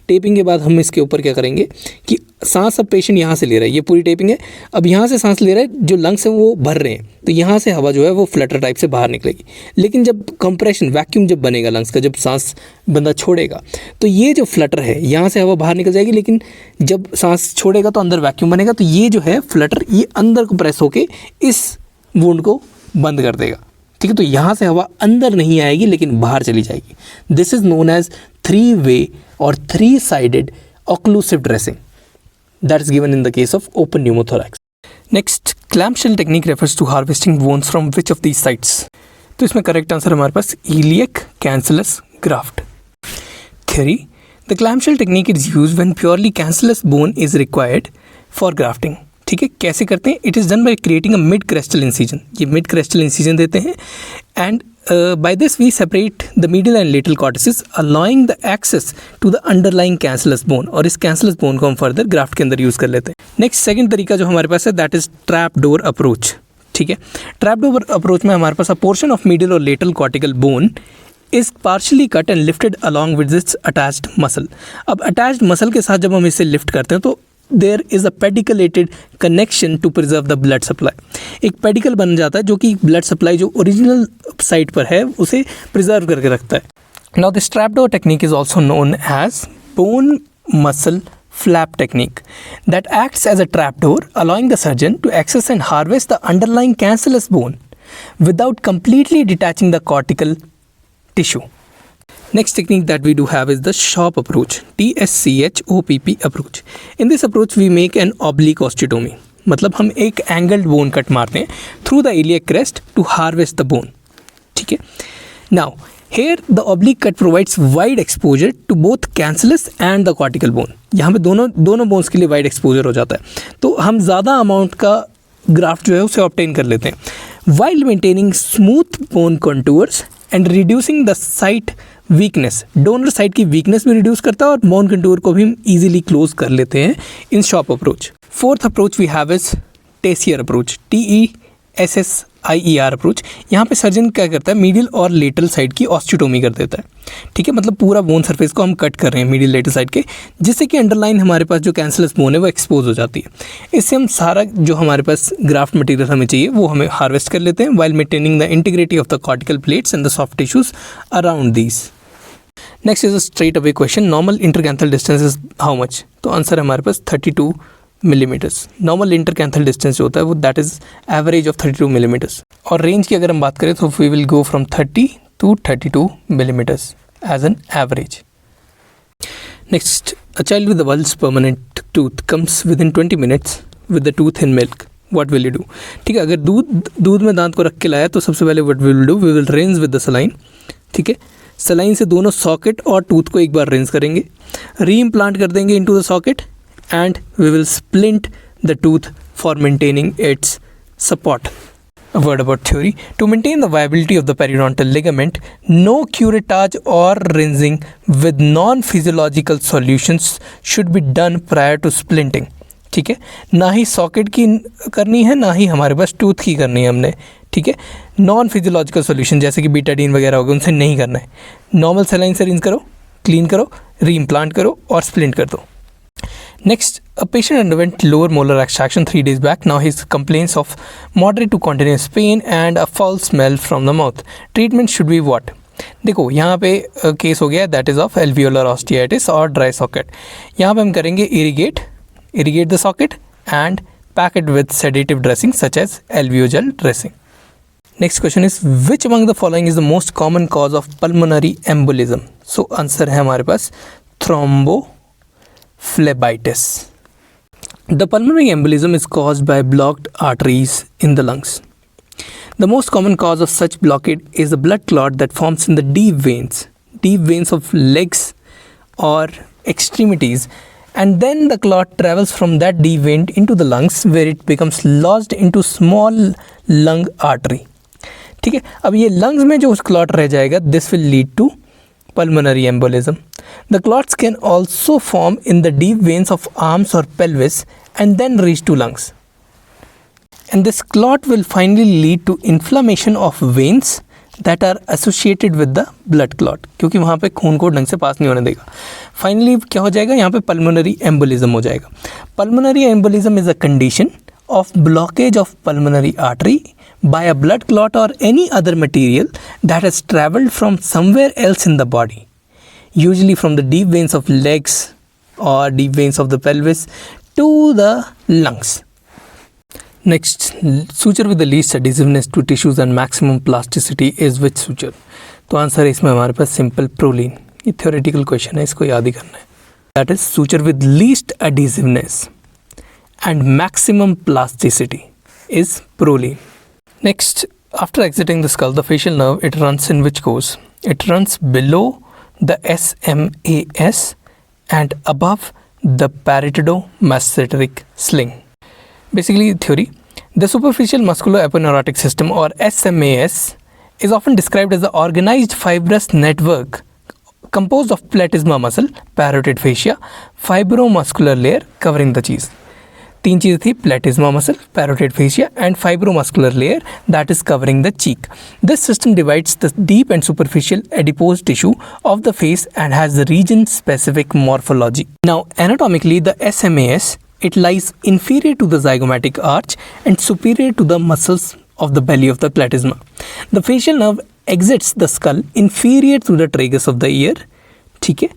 टेपिंग के बाद हम इसके ऊपर क्या करेंगे कि सांस अब पेशेंट यहाँ से ले रहा है, ये पूरी टेपिंग है, अब यहाँ से सांस ले रहा है, जो लंग्स हैं वो भर रहे हैं, तो यहाँ से हवा जो है वो फ्लटर टाइप से बाहर निकलेगी। लेकिन जब कंप्रेशन वैक्यूम जब बनेगा लंग्स का, जब सांस बंदा छोड़ेगा तो ये जो फ्लटर है यहाँ से हवा बाहर निकल जाएगी, लेकिन जब सांस छोड़ेगा तो अंदर वैक्यूम बनेगा, तो ये जो है फ्लटर ये अंदर को प्रेस होके इस वुंड को बंद कर देगा, ठीक है। तो यहाँ से हवा अंदर नहीं आएगी लेकिन बाहर चली जाएगी। This is known as 3-way और 3-sided occlusive dressing that is given in the case of open pneumothorax. Next, clamshell technique refers to harvesting wounds from which of these sites? तो इसमें करेक्ट आंसर हमारे पास iliac cancellous graft. Theory: the clamshell technique is used when purely cancellous bone is required for grafting. ठीक है, कैसे करते हैं? It is done by creating a mid crestal incision. ये mid crestal incision देते हैं and by this we separate the middle and lateral cortices allowing the access to the underlying cancellous bone, और इस कैंसलस बोन को हम further graft के अंदर use कर लेते हैं। नेक्स्ट सेकंड तरीका जो हमारे पास है that is trap door approach, ठीक है। ट्रैप डोर अप्रोच में हमारे पास अ पोर्शन ऑफ मिडिल और lateral cortical bone is partially cut and lifted along with this attached muscle. अब अटैच्ड मसल के साथ जब हम इसे लिफ्ट करते हैं तो there is a pediculated connection to preserve the blood supply. एक पेडिकल बन जाता है जो कि ब्लड सप्लाई जो ओरिजिनल साइट पर है उसे प्रिजर्व करके रखता है। Now this trap door technique is also known as bone muscle flap technique that acts as a trapdoor, allowing the surgeon to access and harvest the underlying cancellous bone without completely detaching the cortical tissue. Next technique that we do have is the SCHOP approach, TSCHOPP approach. In this approach we make an oblique osteotomy, मतलब हम एक angled bone cut मारते हैं through the iliac crest to harvest the bone, ठीक है। Now here the oblique cut provides wide exposure to both cancellous and the cortical bone. यहाँ पे दोनों बोन्स के लिए वाइड एक्सपोजर हो जाता है, तो हम ज़्यादा अमाउंट का ग्राफ्ट जो है उसे ऑब्टेन कर लेते हैं while maintaining smooth bone contours and reducing the site weakness. Donor site की वीकनेस भी रिड्यूस करता है और बोन कंटूर को भी हम ईजिली क्लोज कर लेते हैं in SCHOP approach. Fourth approach we have is Tessier approach, TESSIER approach. यहाँ पे सर्जन क्या करता है, मीडियल और लेटरल साइड की ऑस्टियोटोमी कर देता है, ठीक है, मतलब पूरा बोन सरफेस को हम कट कर रहे हैं मीडियल लेटरल साइड के, जिससे कि अंडरलाइन हमारे पास जो कैंसलस बोन है वो एक्सपोज हो जाती है। इससे हम सारा जो हमारे पास ग्राफ्ट मटेरियल हमें चाहिए वो हमें हार्वेस्ट कर लेते हैं while maintaining the integrity of the cortical plates and the soft tissues around these. Next is a straight away question, normal intercanthal distance is how much? तो आंसर हमारे पास 32 मिलीमीटर्स। नॉर्मल इंटरकैंथल डिस्टेंस जो होता है वो that is average of 32 millimetres, और range की अगर हम बात करें तो we will go from 30 to 32 millimeters as an average. Next, a child with a Wild's permanent tooth comes within 20 minutes with the tooth in milk. What will you do? ठीक है, अगर दूध में दांत को रख के लाया तो सबसे पहले what we will do, we will rinse with the saline, ठीक है। सलाइन से दोनों सॉकेट और टूथ को एक बार रिंस करेंगे, री इम्प्लांट कर देंगे into the socket and we will splint the tooth for maintaining its support. A word about theory. To maintain the viability of the periodontal ligament, no curettage or rinsing with non-physiological solutions should be done prior to splinting. ठीक है, ना ही socket की करनी है, ना ही हमारे पास tooth की करनी है हमने. ठीक है, नॉन फिजियोलॉजिकल सोल्यूशन जैसे कि बीटाडीन वगैरह हो गए, उनसे नहीं करना है. नॉर्मल सेलाइन से रिंस करो, क्लीन करो, री इम्प्लांट करो और स्प्लिंट कर दो. Next, a patient underwent lower molar extraction 3 days back. Now he complains of moderate to continuous pain and a foul smell from the mouth. Treatment should be what? देखो यहाँ पे case हो गया that is of alveolar ऑस्टियाइटिस और dry socket. यहाँ पे हम करेंगे irrigate the socket and pack it with sedative dressing such as alveogel dressing. Next question is, which among the following is the most common cause of pulmonary embolism? So answer है हमारे पास thrombophlebitis. The pulmonary embolism is caused by blocked arteries in the lungs. The most common cause of such blockade is the blood clot that forms in the deep veins of legs or extremities, and then the clot travels from that deep vein into the lungs where it becomes lodged into small lung artery. ठीक है, अब ये lungs में जो clot रह जाएगा, this will lead to pulmonary embolism. The clots can also form in the deep veins of arms or pelvis and then reach to lungs. And this clot will finally lead to inflammation of veins that are associated with the blood clot, क्योंकि वहाँ पे खून को ढंग से पास नहीं होने देगा. फाइनली क्या हो जाएगा, यहाँ पे pulmonary embolism हो जाएगा. Pulmonary embolism is a condition of blockage of pulmonary artery by a blood clot or any other material that has traveled from somewhere else in the body, usually from the deep veins of legs or deep veins of the pelvis to the lungs. Next, suture with the least adhesiveness to tissues and maximum plasticity is which suture? तो answer है इसमें हमारे पास simple proline. ये theoretical question है, इसको याद ही करना है. That is suture with least adhesiveness and maximum plasticity is Prolene. Next, after exiting the skull, the facial nerve, it runs in which course? It runs below the SMAS and above the parieto-masseteric sling. Basically, theory, the superficial musculoaponeurotic system or SMAS is often described as the organized fibrous network composed of platysma muscle, parotid fascia, fibromuscular layer covering the cheese. तीन चीज़ थी, platysma muscle, parotid fascia and fibromuscular layer that is covering the cheek. This system divides the deep and superficial adipose tissue of the face and has the region-specific morphology. Now, anatomically, the SMAS, it lies inferior to the zygomatic arch and superior to the muscles of the belly of the platysma. The facial nerve exits the skull inferior to the tragus of the ear, ठीक है,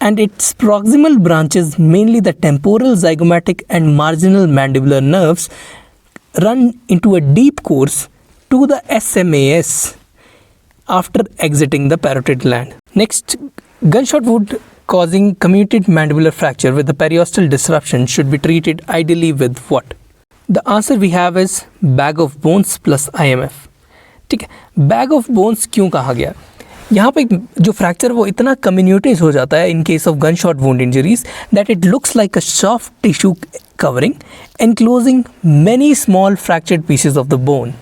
and its proximal branches, mainly the temporal, zygomatic and marginal mandibular nerves, run into a deep course to the SMAS after exiting the parotid gland. Next, gunshot wound causing comminuted mandibular fracture with the periostal disruption should be treated ideally with what? The answer we have is bag of bones plus IMF. ठीक है, bag of bones क्यों कहा गया? यहाँ पे जो fracture वो इतना कम्युनिटीज हो जाता है इन case of gunshot wound injuries that it looks like a soft tissue covering enclosing many small fractured pieces of the bone.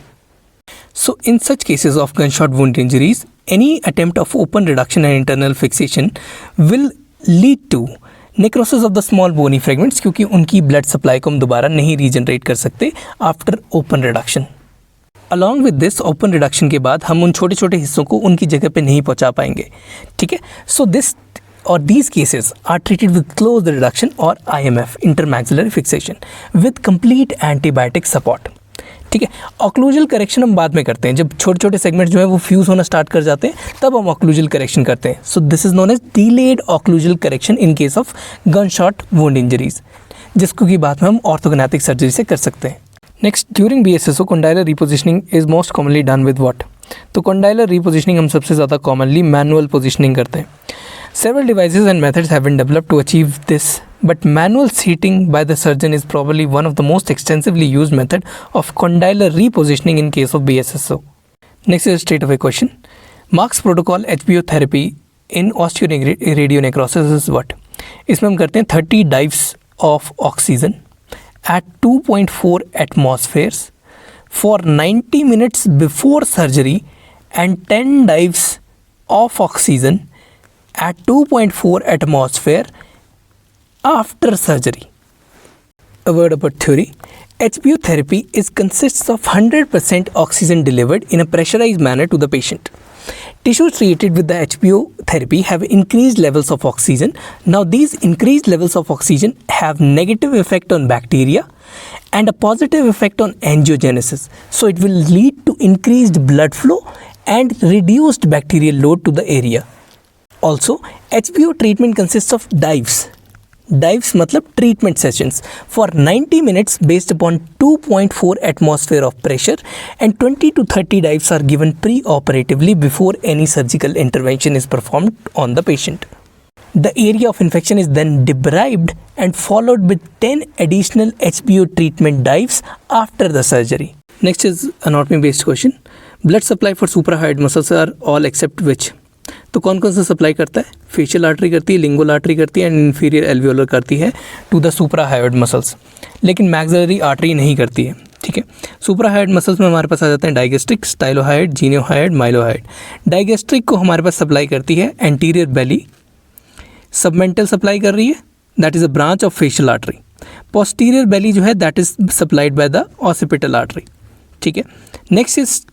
So in such cases of gunshot wound injuries, any attempt of open reduction and internal fixation will lead to necrosis of the small bony fragments, क्योंकि उनकी blood supply को हम दोबारा नहीं regenerate कर सकते after open reduction. Along with this open reduction के बाद हम उन छोटे छोटे हिस्सों को उनकी जगह पे नहीं पहुंचा पाएंगे. ठीक है, सो दिस और these cases are treated with closed reduction or IMF, intermaxillary fixation, with complete antibiotic support. ठीक है, ऑक्लूजल करेक्शन हम बाद में करते हैं, जब छोटे छोटे सेगमेंट जो है वो फ्यूज़ होना स्टार्ट कर जाते हैं तब हम ऑक्लूजल करेक्शन करते हैं. So this is known as delayed occlusal correction in case of gunshot wound injuries, जिसको की बात में हम ऑर्थोगोनैथिक सर्जरी से कर सकते हैं. Next, during BSSO condylar repositioning is most commonly done with what? तो कंडाइलर रिपोजिशनिंग हम सबसे ज़्यादा कॉमनली मैनुअल पोजिशनिंग करते हैं. Several devices and methods have been developed to achieve this, but manual seating by the surgeon is probably one of the most extensively used method of condylar repositioning in case of BSSO. Next is a straight away question. Mark's protocol HBO therapy in osteoradionecrosis is what? इसमें हम करते हैं 30 dives of oxygen at 2.4 atmospheres for 90 minutes before surgery and 10 dives of oxygen at 2.4 atmosphere after surgery. A word about theory. HPO therapy consists of 100% oxygen delivered in a pressurized manner to the patient. Tissues treated with the HPO therapy have increased levels of oxygen. Now these increased levels of oxygen have negative effect on bacteria and a positive effect on angiogenesis. So it will lead to increased blood flow and reduced bacterial load to the area. Also, HPO treatment consists of dives. Dives मतलब treatment sessions for 90 minutes based upon 2.4 atmosphere of pressure, and 20 to 30 dives are given pre-operatively before any surgical intervention is performed on the patient. The area of infection is then debribed and followed with 10 additional HPO treatment dives after the surgery. Next is anatomy based question. Blood supply for suprahyoid muscles are all except which? तो कौन कौन सा supply करता है? Facial artery करती है, lingual artery करती है एंड इन्फीरियर एल्वियोलर करती है टू द सुप्राहायोइड मसल्स, लेकिन मैक्सिलरी आर्टरी नहीं करती है। ठीक है, सुप्राहायोइड मसल्स में हमारे पास आ जाते हैं डाइगेस्ट्रिक, स्टाइलोहायोइड, जीनियोहायोइड, माइलोहायोइड। डाइगेस्ट्रिक को हमारे पास सप्लाई करती है एंटीरियर बेली, सबमेंटल सप्लाई कर रही है, that is a branch of facial artery. Posterior बेली जो है that is supplied by the occipital artery. ठीक है, नेक्स्ट इज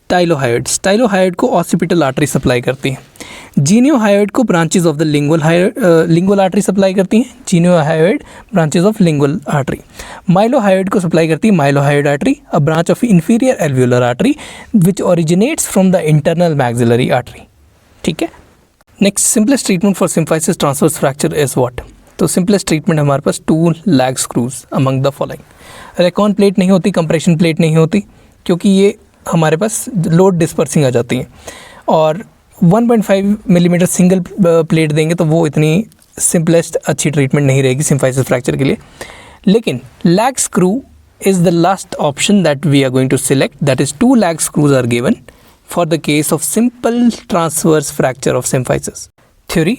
स्टाइलोहायोइड। स्टाइलोहायोइड को ऑसिपिटल आर्टरी सप्लाई करती है। जीनियोहायोइड को branches of the lingual artery supply करती हैं। Geniohyoid branches of lingual artery. Mylohyoid को सप्लाई करती है mylohyoid artery, a branch of inferior alveolar artery which originates from the internal maxillary artery. ठीक है, next simplest treatment for symphysis transverse fracture is what? तो simplest treatment हमारे पास 2 lag screws among the following. Recon plate नहीं होती, compression plate नहीं होती, क्योंकि ये हमारे पास लोड डिस्पर्सिंग आ जाती हैं, और 1.5 मिलीमीटर सिंगल प्लेट देंगे तो वो इतनी सिंपलेस्ट अच्छी ट्रीटमेंट नहीं रहेगी सिम्फाइसिस फ्रैक्चर के लिए। लेकिन lag screw is the last option that we are going to select, that is 2 lag screws are given for the case of simple transverse fracture of symphysis. Theory.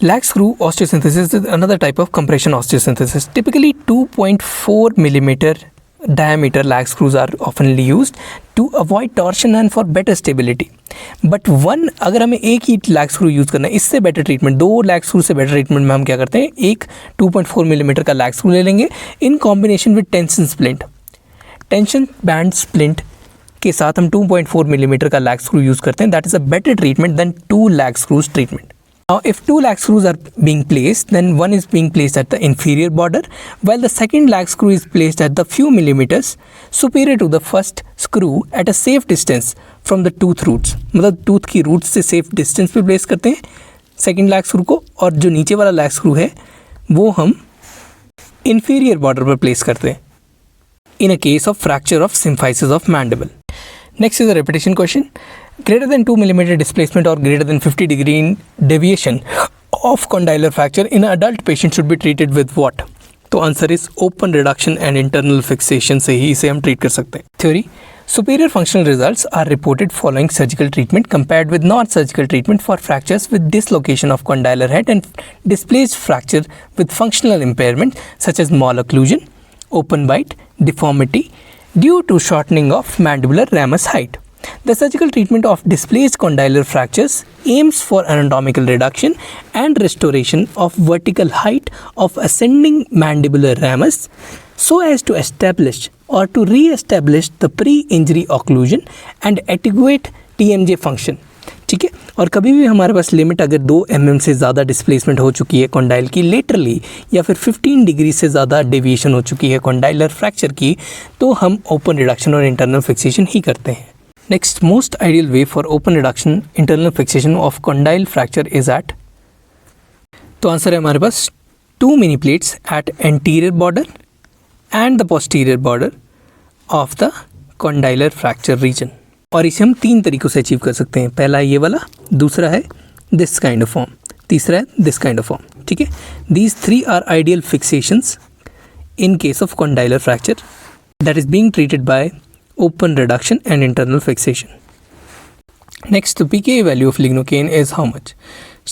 Lag screw osteosynthesis is another type of compression osteosynthesis. Typically 2.4 millimeter diameter lag screws are oftenly used to avoid torsion and for better stability. But अगर हमें एक ही lag screw use करना है, इससे better treatment, 2 lag screw से better treatment में हम क्या करते हैं, एक 2.4 मिलीमीटर का लैग स्क्रू ले लेंगे in combination with tension splint. Tension band splint के साथ हम 2.4 मिलीमीटर का लैग स्क्रू यूज़ करते हैं। That is a better treatment than 2 lag screws treatment. Now, if 2 lag screws are being placed, then one is being placed at the inferior border, while the second lag screw is placed at the few millimeters superior to the first screw at a safe distance from the tooth roots. मतलब tooth की root से safe distance पे place करते हैं second lag screw को, और जो नीचे वाला लैग स्क्रू है वो हम inferior border पर प्लेस करते हैं in a case of fracture of symphysis of mandible. Next is a repetition question. Greater than 2 millimeter displacement or greater than 50 degree deviation of condylar fracture in an adult patient should be treated with what? तो answer is open reduction and internal fixation से ही इसे हम treat कर सकते हैं। Theory. Superior functional results are reported following surgical treatment compared with non-surgical treatment for fractures with dislocation of condylar head and displaced fracture with functional impairment such as mall occlusion, open bite, deformity due to shortening of mandibular ramus height. The surgical treatment of displaced condylar fractures aims for anatomical reduction and restoration of vertical height of ascending mandibular ramus so as to establish or to re-establish the pre-injury occlusion and adequate TMJ function. ठीक है, और कभी भी हमारे पास limit अगर 2 mm से ज़्यादा displacement हो चुकी है कॉन्डाइल की लेटरली, या फिर 15 डिग्री से ज़्यादा डेविएशन हो चुकी है कॉन्डाइलर फ्रैक्चर की, तो हम ओपन रिडक्शन और इंटरनल फिक्सेशन ही करते हैं। Next, most ideal way for open reduction internal fixation of condyle fracture is at, तो आंसर है हमारे पास 2 mini plates at anterior border and the posterior border of the condylar fracture region. और इसे हम 3 तरीक़ों से अचीव कर सकते हैं। पहला ये वाला, दूसरा है दिस काइंड ऑफ फॉर्म, तीसरा है दिस काइंड ऑफ फॉर्म। ठीक है, these 3 are ideal fixations in case of condylar fracture that is being treated by open reduction and internal fixation. Next, the pKa value of lignocaine is how much?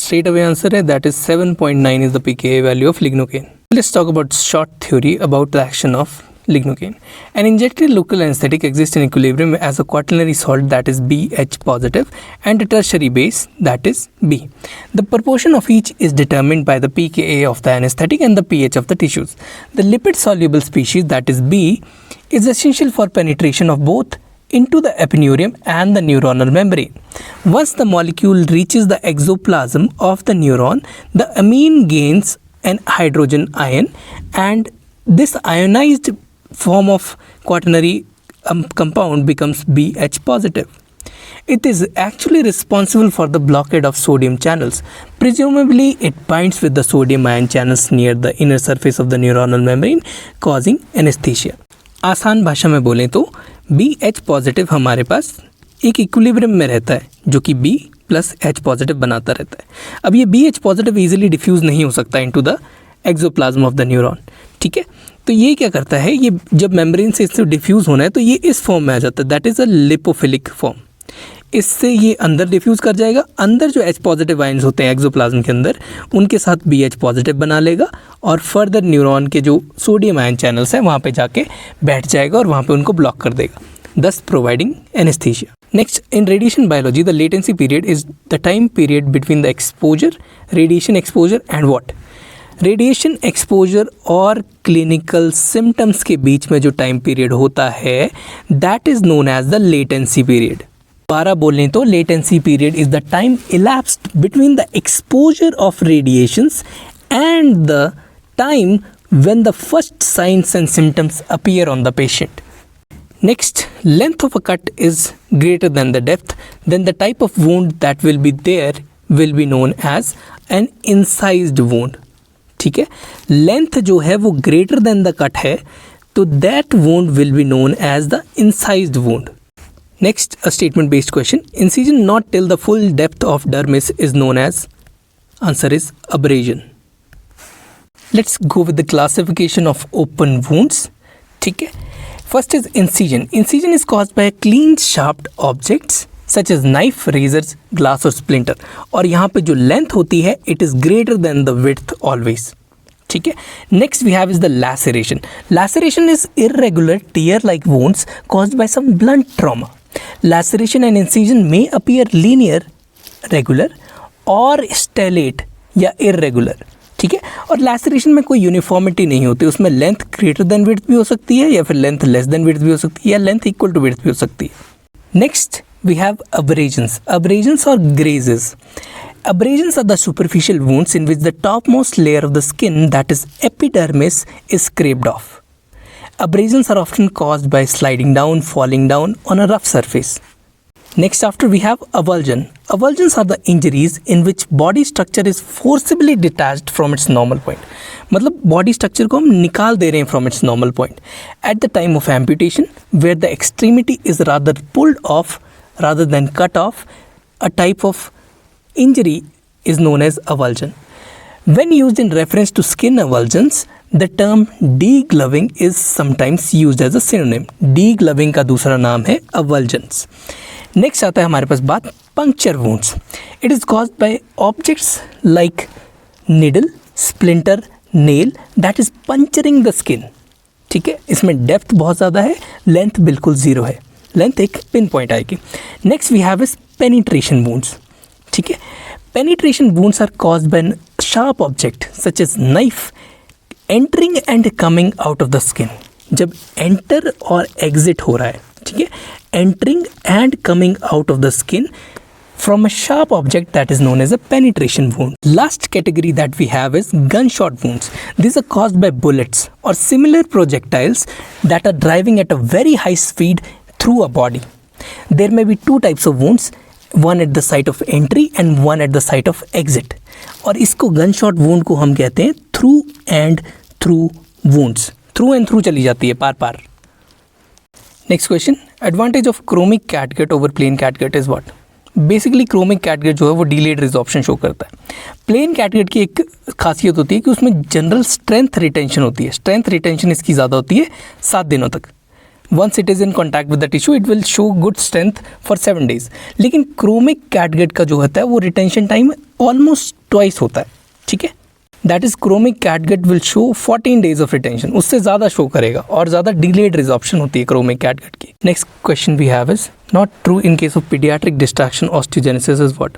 Straight away answer है that is 7.9 is the pKa value of lignocaine. Let's talk about short theory about the action of lignocaine. An injected local anesthetic exists in equilibrium as a quaternary salt, that is BH positive, and a tertiary base, that is B. The proportion of each is determined by the pKa of the anesthetic and the pH of the tissues. The lipid soluble species, that is B, is essential for penetration of both into the epineurium and the neuronal membrane. Once the molecule reaches the exoplasm of the neuron, the amine gains an hydrogen ion, and this ionized form of quaternary compound becomes BH positive. It is actually responsible for the blockade of sodium channels. Presumably, it binds with the sodium ion channels near the inner surface of the neuronal membrane, causing anesthesia. आसान भाषा में बोलें तो BH positive हमारे पास एक equilibrium में रहता है जो कि B प्लस H पॉजिटिव बनाता रहता है। अब ये BH पॉजिटिव ईजिली डिफ्यूज़ नहीं हो सकता into the axoplasm of the neuron, ठीक है। तो ये क्या करता है, ये जब मेम्ब्रेन से इससे डिफ्यूज़ होना है तो ये इस फॉर्म में आ जाता है, that is a lipophilic form. इससे ये अंदर डिफ्यूज़ कर जाएगा, अंदर जो H पॉजिटिव आयंस होते हैं एक्सोप्लाज्म के अंदर उनके साथ BH पॉजिटिव बना लेगा और फर्दर न्यूरॉन के जो सोडियम आयन चैनल्स हैं वहाँ पे जाके बैठ जाएगा और वहाँ पे उनको ब्लॉक कर देगा, thus providing anesthesia. Next, in radiation biology, the latency period is the time period between the exposure, radiation exposure and what? Radiation exposure और क्लिनिकल सिम्टम्स के बीच में जो टाइम पीरियड होता है that is known as the latency period. दोबारा बोलें तो latency period is the time elapsed between the exposure of radiations and the time when the first signs and symptoms appear on the patient. Next, length of a cut is greater than the depth, then the type of wound that will be there will be known as an incised wound. ठीक है, length जो है वो greater than the cut है तो that wound will be known as the incised wound. Next, a statement based question, incision not till the full depth of dermis is known as, answer is abrasion. Let's go with the classification of open wounds. ठीक है, first is incision. Incision is caused by clean sharped objects such as knife, razors, glass और splinter, और यहाँ पे जो length होती है it is greater then the width always. ठीक है, next we have is the laceration. Laceration is irregular tear like wounds caused by some blunt trauma. Laceration and incision may appear linear, regular और stellate या irregular. ठीक है, और laceration में कोई uniformity नहीं होती, उसमें लेंथ ग्रेटर देन विड्थ भी हो सकती है या फिर लेंथ लेस देन विड्थ भी हो सकती है या लेंथ इक्वल टू विड्थ भी हो सकती है। Next we have abrasions. Abrasions or grazes. Abrasions are the superficial wounds in which the topmost layer of the skin, that is epidermis, is scraped off. Abrasions are often caused by sliding down, falling down on a rough surface. Next, after we have avulsion. Avulsions are the injuries in which body structure is forcibly detached from its normal point. मतलब body structure को हम निकाल दे रहे हैं from its normal point at the time of amputation, where the extremity is rather pulled off rather than cut off. A type of injury is known as avulsion. When used in reference to skin avulsions, the term degloving is sometimes used as a synonym. Degloving का दूसरा नाम है avulsions. Next आता है हमारे पास बात puncture wounds. It is caused by objects like needle, splinter, nail that is puncturing the skin. ठीक है, इसमें डेप्थ बहुत ज़्यादा है, लेंथ बिल्कुल ज़ीरो है, लेंथ एक पिन पॉइंट आएगी। Next we have is penetration wounds. ठीक है, penetration wounds are caused by sharp object such as knife entering and coming out of the skin. जब एंटर और एग्जिट हो रहा है, ठीक है, entering and coming out of the skin from a sharp object, that is known as a penetration wound. Last category that we have is gunshot wounds. These are caused by bullets or similar projectiles that are driving at a very high speed through a body. There may be two types of wounds, one at the site of entry and one at the site of exit. और इसको gunshot wound को हम कहते हैं through and through wounds. Through and through चली जाती है, पार पार। Next question, advantage of chromic catgut over plain catgut is what? Basically chromic catgut जो है वो डिलेड रिजॉर्प्शन शो करता है। प्लेन कैटगट की एक खासियत होती है कि उसमें जनरल स्ट्रेंथ रिटेंशन होती है। स्ट्रेंथ रिटेंशन इसकी ज़्यादा होती है 7 दिनों तक। Once it is in contact with the tissue it will show good strength for 7 days. लेकिन क्रोमिक कैटगट का जो होता है वो रिटेंशन टाइम ऑलमोस्ट ट्वाइस होता है। ठीक है, that is chromic catgut will show 14 days of retention, उससे ज़्यादा शो करेगा और ज़्यादा डिलेड रिजॉर्प्शन होती है क्रोमिक कैटगट की। Next question we have is not true in case of paediatric distraction osteogenesis is what.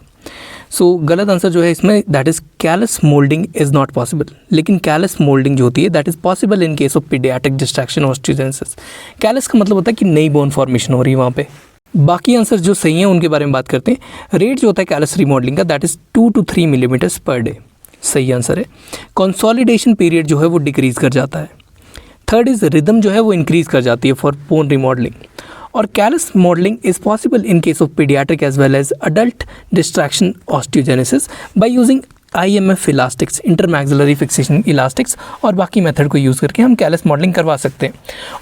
So गलत आंसर जो है इसमें that is callus moulding is not possible, लेकिन कैलस मोल्डिंग जो होती है that is possible in case of paediatric distraction osteogenesis. Callus का मतलब होता है कि नई बोन फॉर्मेशन हो रही है वहाँ पे। बाकी आंसर जो सही हैं उनके बारे में बात करते हैं। रेट जो होता है कैलस रीमॉडलिंग का that is 2 to 3 millimetres per day, सही आंसर है। कंसोलिडेशन पीरियड जो है वो डिक्रीज कर जाता है। थर्ड इज रिदम जो है वो इंक्रीज कर जाती है फॉर बोन रिमॉडलिंग। और callus modelling is possible in case of paediatric as well as adult distraction osteogenesis by using IMF elastics, intermaxillary fixation elastics, और बाकी मेथड को यूज़ करके हम कैलस मॉडलिंग करवा सकते हैं।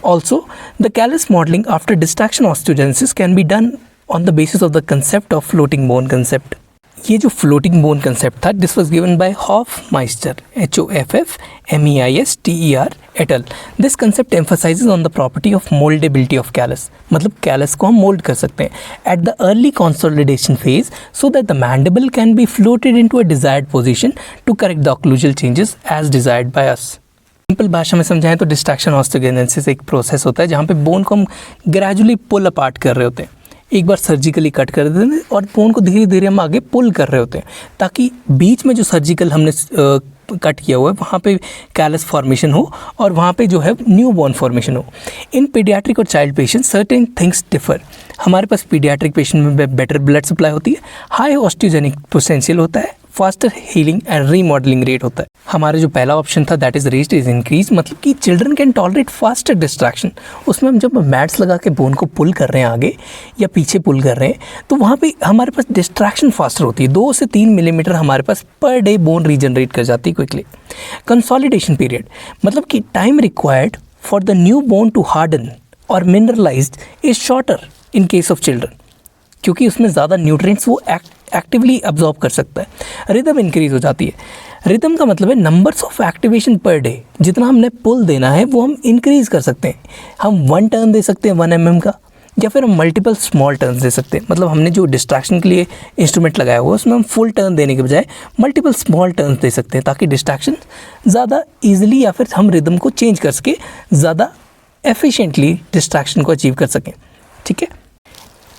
Also the callus modelling after distraction osteogenesis can be done on the basis of the concept of floating bone concept. ये जो फ्लोटिंग बोन कंसेप्ट था this was given by Hoffmeister HOFFMEISTER et al. This concept emphasises on the property of mouldability of callus, मतलब callus को हम mould कर सकते हैं at the early consolidation phase so that the mandible can be floated into a desired position to correct the occlusal changes as desired by us. Simple भाषा में समझाएं तो डिस्ट्रैक्शन ऑस्टियोजेनेसिस एक प्रोसेस होता है जहाँ पे बोन को हम ग्रेजुअली पुल अपार्ट कर रहे होते हैं। एक बार सर्जिकली कट कर देते हैं और बोन को धीरे धीरे हम आगे पुल कर रहे होते हैं ताकि बीच में जो सर्जिकल हमने कट किया हुआ है वहाँ पे कैलस फॉर्मेशन हो और वहाँ पे जो है न्यू बोन फॉर्मेशन हो। इन पीडियाट्रिक और child patient certain things differ. हमारे पास पीडियाट्रिक पेशेंट में बेटर ब्लड सप्लाई होती है, हाई ऑस्टियोजेनिक पोटेंशियल होता है, faster healing and remodelling rate होता है। हमारा जो पहला ऑप्शन था that is rate is increase, मतलब कि children can tolerate faster distraction. उसमें हम जब मैट्स लगा के बोन को पुल कर रहे हैं आगे या पीछे पुल कर रहे हैं तो वहाँ पे हमारे पास डिस्ट्रैक्शन फास्टर होती है। 2 से 3 मिलीमीटर हमारे पास पर डे बोन रीजनरेट कर जाती है क्विकली। कंसोलिडेशन पीरियड मतलब कि time required for the new bone to harden और mineralised is shorter in case of children, क्योंकि उसमें ज़्यादा न्यूट्रिएंट्स वो एक्टिवली अब्जॉर्ब कर सकता है। रिदम इंक्रीज हो जाती है। रिदम का मतलब है numbers of activation per day, जितना हमने पुल देना है वो हम इंक्रीज कर सकते हैं। हम 1 टर्न दे सकते हैं 1 mm का, या फिर हम मल्टीपल स्मॉल टर्न्स दे सकते हैं। मतलब हमने जो डिस्ट्रैक्शन के लिए इंस्ट्रूमेंट लगाया हुआ है उसमें हम फुल टर्न देने के बजाय मल्टीपल स्मॉल टर्न्स दे सकते हैं ताकि डिस्ट्रैक्शन ज़्यादा ईजिली या फिर हम रिदम को चेंज कर सके, ज़्यादा एफिशिएंटली डिस्ट्रैक्शन को अचीव कर सकें। ठीक है।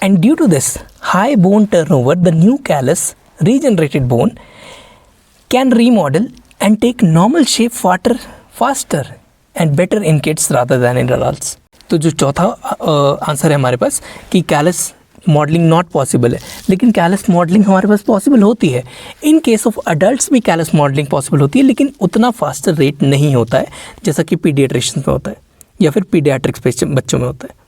And due to this high bone turnover, the new callus regenerated bone can remodel and take normal shape faster and better in kids rather than in adults. तो जो चौथा आंसर है हमारे पास कि कैलस मॉडलिंग नॉट पॉसिबल है, लेकिन callus modelling हमारे पास possible होती है। इन केस ऑफ अडल्ट्स भी कैलस मॉडलिंग पॉसिबल होती है, लेकिन उतना फास्टर रेट नहीं होता है जैसा कि पीडियाट्रिशियंस में होता है या फिर पीडियाट्रिक्स बच्चों में होता है।